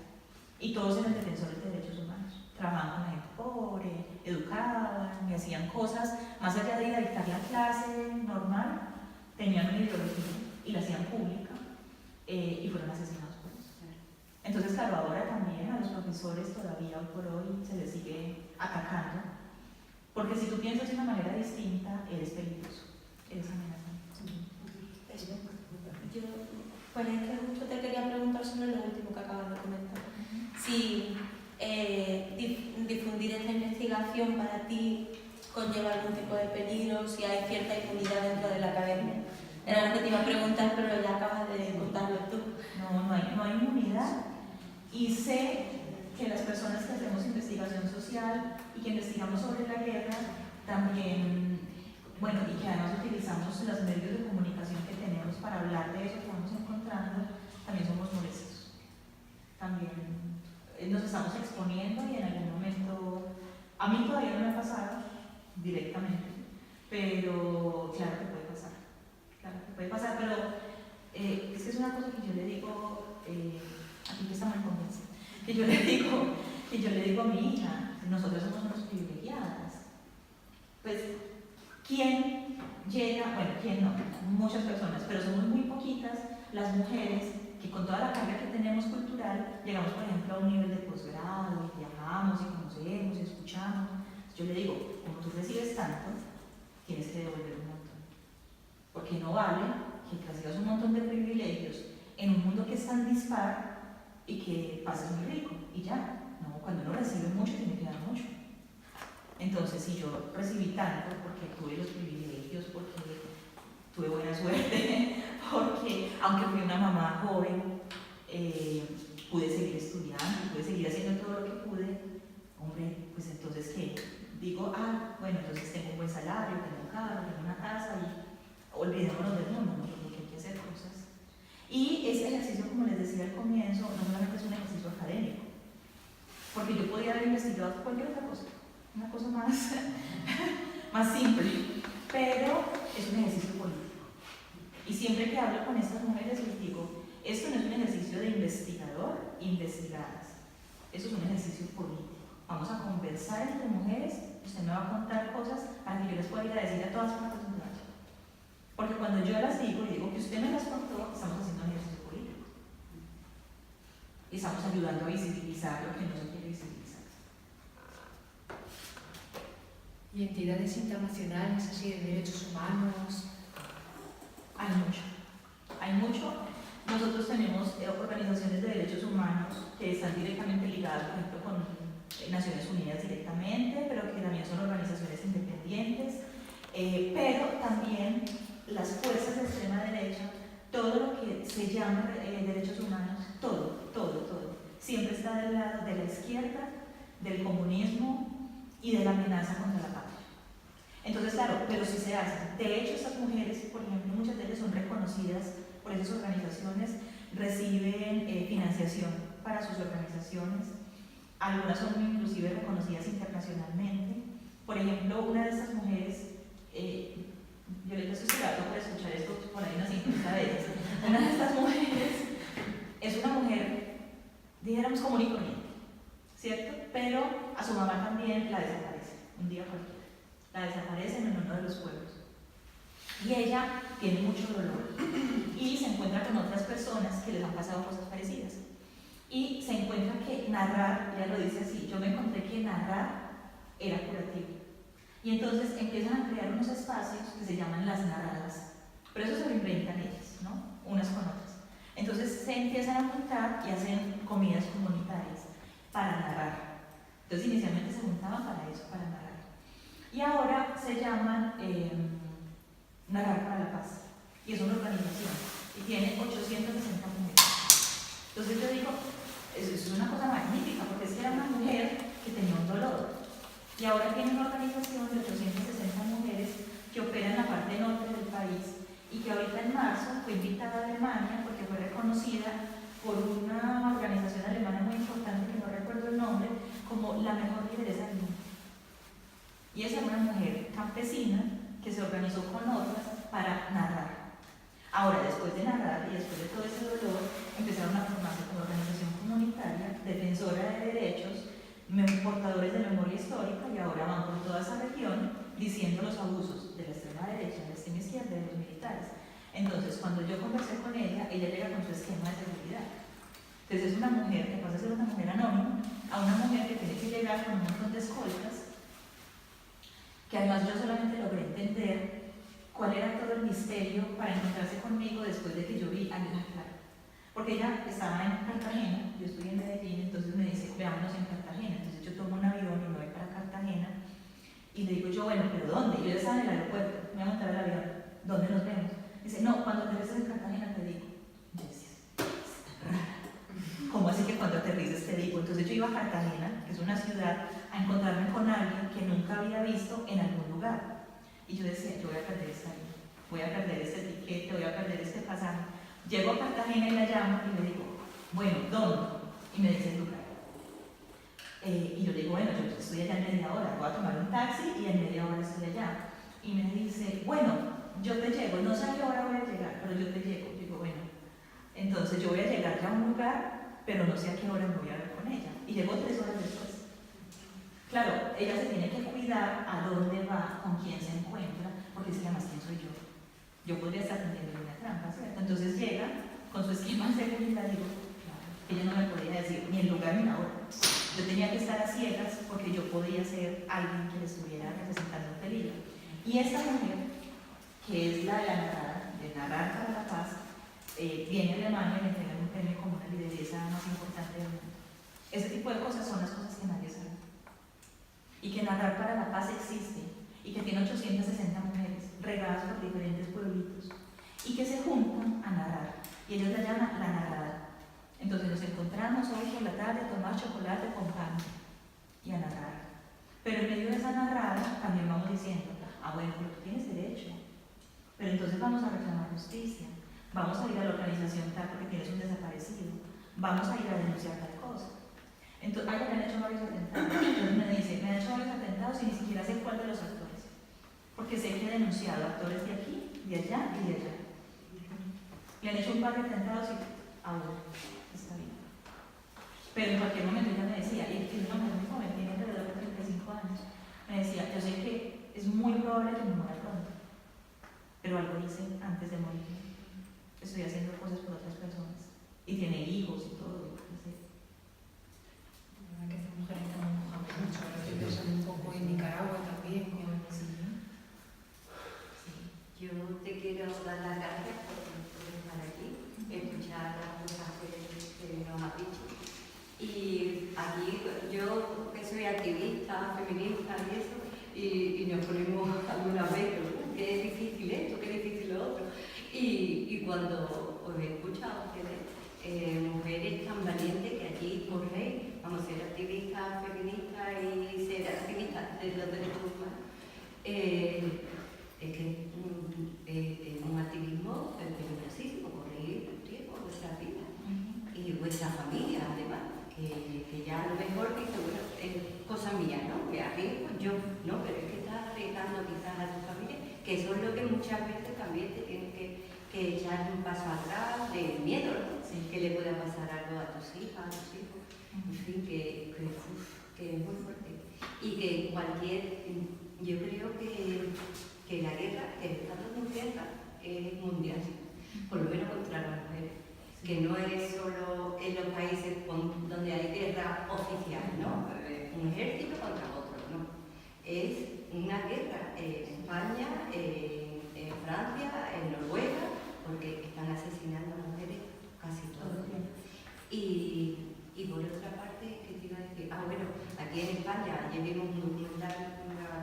Y todos eran defensores de derechos humanos. Trabajaban con la gente pobre, educaban y hacían cosas, más allá de ir a dictar la clase normal, tenían una ideología y la hacían pública y fueron asesinados por eso. Entonces, claro, ahora también a los profesores todavía hoy por hoy se les sigue atacando, porque si tú piensas de una manera distinta, eres peligroso, eres amenazante.
Yo, pues es que justo te quería preguntar sobre lo último que acabas de comentar. Si difundir esta investigación para ti conlleva algún tipo de peligro, si hay cierta impunidad dentro de la academia. Era lo que te iba a preguntar, pero ya acabas de contarlo tú.
No hay inmunidad, y sé que las personas que hacemos investigación social y que investigamos sobre la guerra también, bueno, y que además utilizamos los medios de comunicación que tenemos para hablar de eso que vamos encontrando, también somos molestos. También nos estamos exponiendo y en algún momento, a mí todavía no me ha pasado directamente, pero claro que puede pasar, pero es que es una cosa que yo le digo, aquí que está mal convencida, que yo le digo a mi hija, nosotros somos unos privilegiadas. Pues, ¿quién llega? Bueno, ¿quién no? Muchas personas, pero somos muy poquitas las mujeres que con toda la carga que tenemos cultural, llegamos, por ejemplo, a un nivel de posgrado, y viajamos, y conocemos, y escuchamos. Yo le digo, como tú recibes tanto, tienes que devolver un montón. Porque no vale que recibas un montón de privilegios en un mundo que es tan dispar y que pases muy rico, y ya. No, cuando uno recibe mucho, tiene que dar mucho. Entonces, si yo recibí tanto porque tuve los privilegios, porque tuve buena suerte, porque aunque fui una mamá joven, pude seguir estudiando, pude seguir haciendo todo lo que pude, hombre, pues entonces, ¿qué? Digo, bueno, entonces tengo un buen salario, tengo un carro, tengo una casa, y olvidémonos del mundo, ¿no? Porque hay que hacer cosas. Y ese ejercicio, como les decía al comienzo, no solamente es un ejercicio académico, porque yo podría haber investigado cualquier otra cosa, una cosa más simple, pero es un ejercicio político. Y siempre que hablo con estas mujeres les digo, esto no es un ejercicio de investigador, investigadas, eso es un ejercicio político. Vamos a conversar entre mujeres, usted me va a contar cosas para que yo les pueda ir a decir a todas partes donde vaya. Porque cuando yo las digo y digo que usted me las contó, estamos haciendo un ejercicio político. Y estamos ayudando a visibilizar lo que no se quiere visibilizar.
¿Y entidades internacionales así de derechos humanos?
Hay mucho. Nosotros tenemos organizaciones de derechos humanos que están directamente ligadas, por ejemplo, con Naciones Unidas directamente, pero que también son organizaciones independientes, pero también las fuerzas de extrema derecha, todo lo que se llama derechos humanos, todo, siempre está del lado de la izquierda, del comunismo y de la amenaza contra la patria. Entonces, claro, pero sí se hacen. De hecho, estas mujeres, por ejemplo, muchas de ellas son reconocidas por esas organizaciones, reciben financiación para sus organizaciones, algunas son inclusive reconocidas internacionalmente. Por ejemplo, una de estas mujeres, yo les estoy esperando para escuchar esto por ahí unas 50 veces. Una de estas mujeres es una mujer, dijéramos, común y corriente, ¿cierto? Pero a su mamá también la desaparece, un día cualquiera. La desaparecen en uno de los pueblos. Y ella tiene mucho dolor y se encuentra con otras personas que les han pasado cosas parecidas. Y se encuentra que narrar, ella lo dice así, yo me encontré que narrar era curativo. Y entonces empiezan a crear unos espacios que se llaman las narradas. Pero eso se lo inventan ellas, ¿no? Unas con otras. Entonces se empiezan a juntar y hacen comidas comunitarias para narrar. Entonces inicialmente se juntaban para eso, para narrar. Y ahora se llaman Narrar para la Paz. Y es una organización. Y tiene 860 mujeres. Entonces yo digo, eso es una cosa magnífica, porque es que era una mujer que tenía un dolor. Y ahora tiene una organización de 860 mujeres que opera en la parte norte del país y que ahorita en marzo fue invitada a Alemania porque fue reconocida por una organización alemana muy importante que no recuerdo el nombre, como la mejor lideresa del mundo. Y esa era una mujer campesina que se organizó con otras para narrar. Ahora, después de narrar y después de todo ese dolor, empezaron a formarse como organización comunitaria, defensora de derechos, portadores de memoria histórica, y ahora van por toda esa región diciendo los abusos de la extrema derecha, de la extrema izquierda, de los militares. Entonces, cuando yo conversé con ella llega con su esquema de seguridad. Entonces es una mujer que pasa a ser una mujer anónima a una mujer que tiene que llegar con un montón de escoltas, que además yo solamente logré entender cuál era todo el misterio para encontrarse conmigo después de que yo vi a Lina Clara. Porque ella estaba en Cartagena, yo estoy en Medellín, entonces me dice, veámonos en Cartagena. Entonces yo tomo un avión y me voy para Cartagena y le digo yo, bueno, ¿pero dónde? Yo ya estaba en el aeropuerto, me voy a montar el avión, ¿dónde nos vemos? Dice, no, cuando aterrices en Cartagena te digo. Yo decía, está rara. ¿Cómo así que cuando aterrices te digo? Entonces yo iba a Cartagena, que es una ciudad, a encontrarme con alguien que nunca había visto en algún lugar. Y yo decía, yo voy a perder esta vida, voy a perder este tiquete, voy a perder este pasaje. Llego a Cartagena y la llamo y le digo, bueno, ¿dónde? Y me dice el lugar. Y yo le digo, bueno, yo estoy allá en media hora, voy a tomar un taxi y en media hora estoy allá. y me dice, bueno, yo te llego, no sé a qué hora voy a llegar, pero yo te llego. Digo, bueno, entonces yo voy a llegar ya a un lugar, pero no sé a qué hora me voy a ver con ella. Y llegó 3 horas después. Claro, ella se tiene que cuidar a dónde va, con quién se encuentra, porque es que además, ¿quién soy yo? Yo podría estar tendiendo una trampa, ¿cierto? Entonces llega con su esquema de seguridad, digo, claro, ella no me podía decir ni el lugar ni la hora. Yo tenía que estar a ciegas porque yo podía ser alguien que le estuviera representando un peligro. Y esta mujer, que es la de la narrada, de Narrar para la Paz, viene a Alemania y le entregan un premio como una lideresa más importante del mundo. Ese tipo de cosas son las cosas que nadie sabe. Y que Narrar para la Paz existe, y que tiene 860 mujeres regadas por diferentes pueblitos, y que se juntan a narrar, y ellos la llaman la narrada. Entonces nos encontramos hoy por la tarde a tomar chocolate con pan y a narrar. Pero en medio de esa narrada también vamos diciendo, bueno, pero tú tienes derecho, pero entonces vamos a reclamar justicia, vamos a ir a la organización tal porque tienes un desaparecido, vamos a ir a denunciar tal cosa. Entonces, le han hecho varios atentados. Entonces me dice, me han hecho varios atentados y ni siquiera sé cuál de los actores, porque sé que he denunciado actores de aquí, de allá y de allá. Le han hecho un par de atentados y ahora está bien. Pero en cualquier momento ella me decía, y es una mujer muy joven, tiene alrededor de 35 años, me decía, yo sé que es muy probable que me muera pronto, pero algo hice antes de morir. Estoy haciendo cosas por otras personas y tiene hijos y todo.
La verdad que estas mujeres están empujando mucho. Ahora estoy pensando un poco en Nicaragua también.
Yo te quiero dar las gracias por estar aquí, escuchar las cosas que nos has dicho. Y aquí yo que soy activista, feminista y eso, y nos ponemos algunas veces, qué difícil esto, qué difícil lo otro. Y cuando os escucho a ustedes, mujeres tan valientes que aquí corréis, vamos a ser activistas, feministas y ser activistas de los derechos humanos, es que es un activismo peligrosísimo, corréis riesgo vuestra vida y vuestra familia además. Que ya a lo mejor dice, bueno, es cosa mía, ¿no? Que arriesgo yo, no, pero es que estás arriesgando quizás a tu familia, que eso es lo que muchas veces también te tienes que echar un paso atrás de miedo, ¿no? Sí. Que le pueda pasar algo a tus hijas, a tus hijos, en fin, que es muy fuerte. Y que yo creo que la guerra, que el estado de guerra es mundial, por lo menos contra las mujeres. Que no es solo en los países donde hay guerra oficial, ¿no? Un ejército contra otro, ¿no? Es una guerra en España, en Francia, en Noruega, porque están asesinando a mujeres casi todo el tiempo. Y por otra parte, ¿qué te iba a decir? Bueno, aquí en España ayer vimos una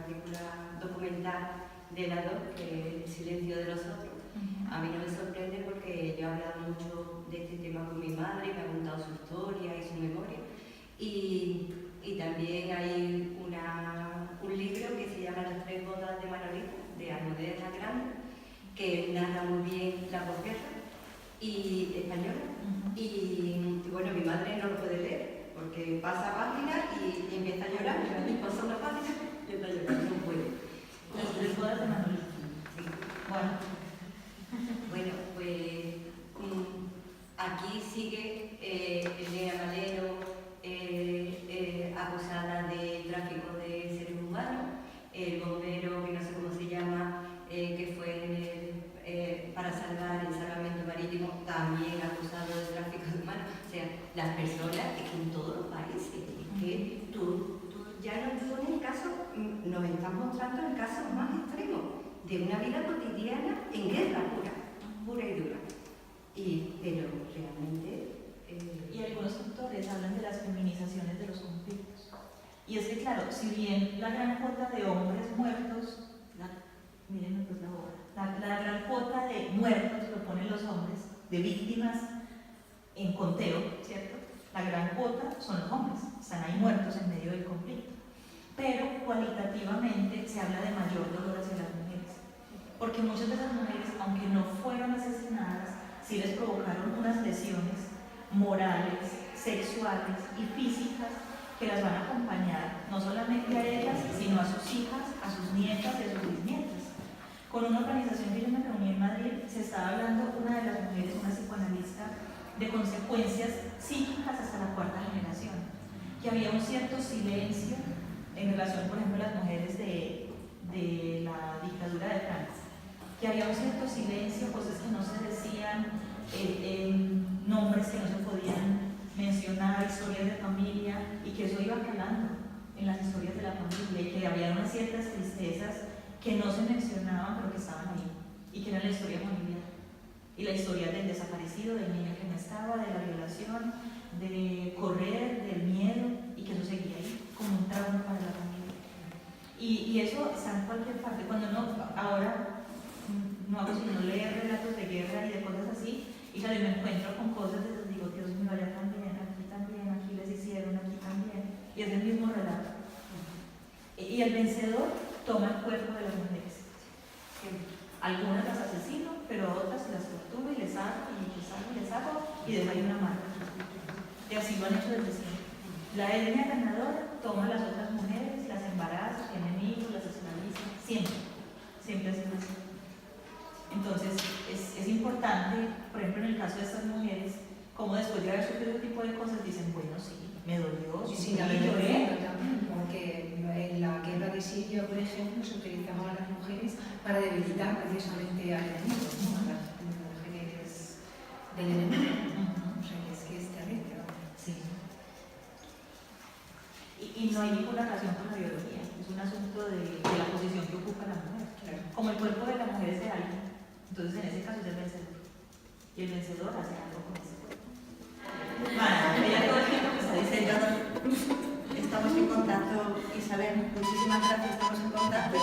película documental de la DOC, que es El silencio de los otros. A mí no me sorprende porque yo he hablado mucho de este tema con mi madre, me ha contado su historia y su memoria. Y también hay un libro que se llama Las 3 bodas de Manolita, de Almudena Grande, que narra muy bien la posguerra y española. Y bueno, mi madre no lo puede leer porque pasa página y empieza a llorar, y pasa una página y empieza a llorar, no puede.
Las 3 bodas de Manolita.
Sí.
Bueno,
pues aquí sigue Elena Valero acusada de tráfico de seres humanos, el bombero, que no sé cómo se llama, que fue para salvar el salvamento marítimo, también acusado de tráfico de humanos. O sea, las personas, es que en todos los países, es que tú ya no pones el caso, nos estás mostrando el caso más extremo de una vida cotidiana en guerra pura y dura. Pero realmente...
Y algunos autores hablan de las feminizaciones de los conflictos. Y es que, claro, si bien la gran cuota de hombres muertos, mírenme pues la obra, la gran cuota de muertos lo ponen los hombres, de víctimas en conteo, ¿cierto? La gran cuota son los hombres, están ahí muertos en medio del conflicto. Pero cualitativamente se habla de mayor dolor hacia las mujeres, porque muchas de esas mujeres, aunque no fueron asesinadas, sí les provocaron unas lesiones morales, sexuales y físicas que las van a acompañar no solamente a ellas, sino a sus hijas, a sus nietas y a sus bisnietas. con una organización que yo me reuní en Madrid, se estaba hablando, una de las mujeres, una psicoanalista, de consecuencias psíquicas hasta la cuarta generación, que había un cierto silencio en relación, por ejemplo, a las mujeres de la dictadura de Franco, que había un cierto silencio, cosas que no se decían, nombres que no se podían mencionar, historias de familia, y que eso iba calando en las historias de la familia, y que había unas ciertas tristezas que no se mencionaban pero que estaban ahí, y que eran la historia familiar, y la historia del desaparecido, del niño que no estaba, de la violación, de correr, del miedo, y que eso seguía ahí, como un trauma para la familia. Y eso está en cualquier parte. Cuando ahora no hago sino leer relatos de guerra y de cosas así, y claro, me encuentro con cosas de esas, digo, Dios mío, allá también, aquí les hicieron, aquí también, y es el mismo relato. Y el vencedor toma el cuerpo de las mujeres. Algunas las asesino, pero a otras las torturo y les hago, y dejo ahí una marca. Y así lo han hecho desde siempre. La etnia ganadora toma a las otras mujeres, las embaraza, tiene hijos, las esclaviza, siempre ha sido así. Entonces es importante, por ejemplo, en el caso de estas mujeres, como después de haber sufrido este tipo de cosas dicen, bueno, sí, me dolió,
Y
sí,
sin haber
lloré.
también, porque en la guerra de Siria, por ejemplo, se utilizaban a las mujeres para debilitar precisamente al enemigo, ¿no? A las mujeres del enemigo. O sea, que es terrible, ¿no?
Sí. Y no hay ninguna relación con la biología, es un asunto de la posición que ocupa la mujer.
Claro.
Como el cuerpo de la mujer es de alguien, entonces en ese caso es el vencedor. Y el vencedor hace algo con ese cuerpo. Bueno, ella todo el tiempo me está diciendo.
Estamos en contacto, Isabel. Muchísimas gracias, estamos en contacto.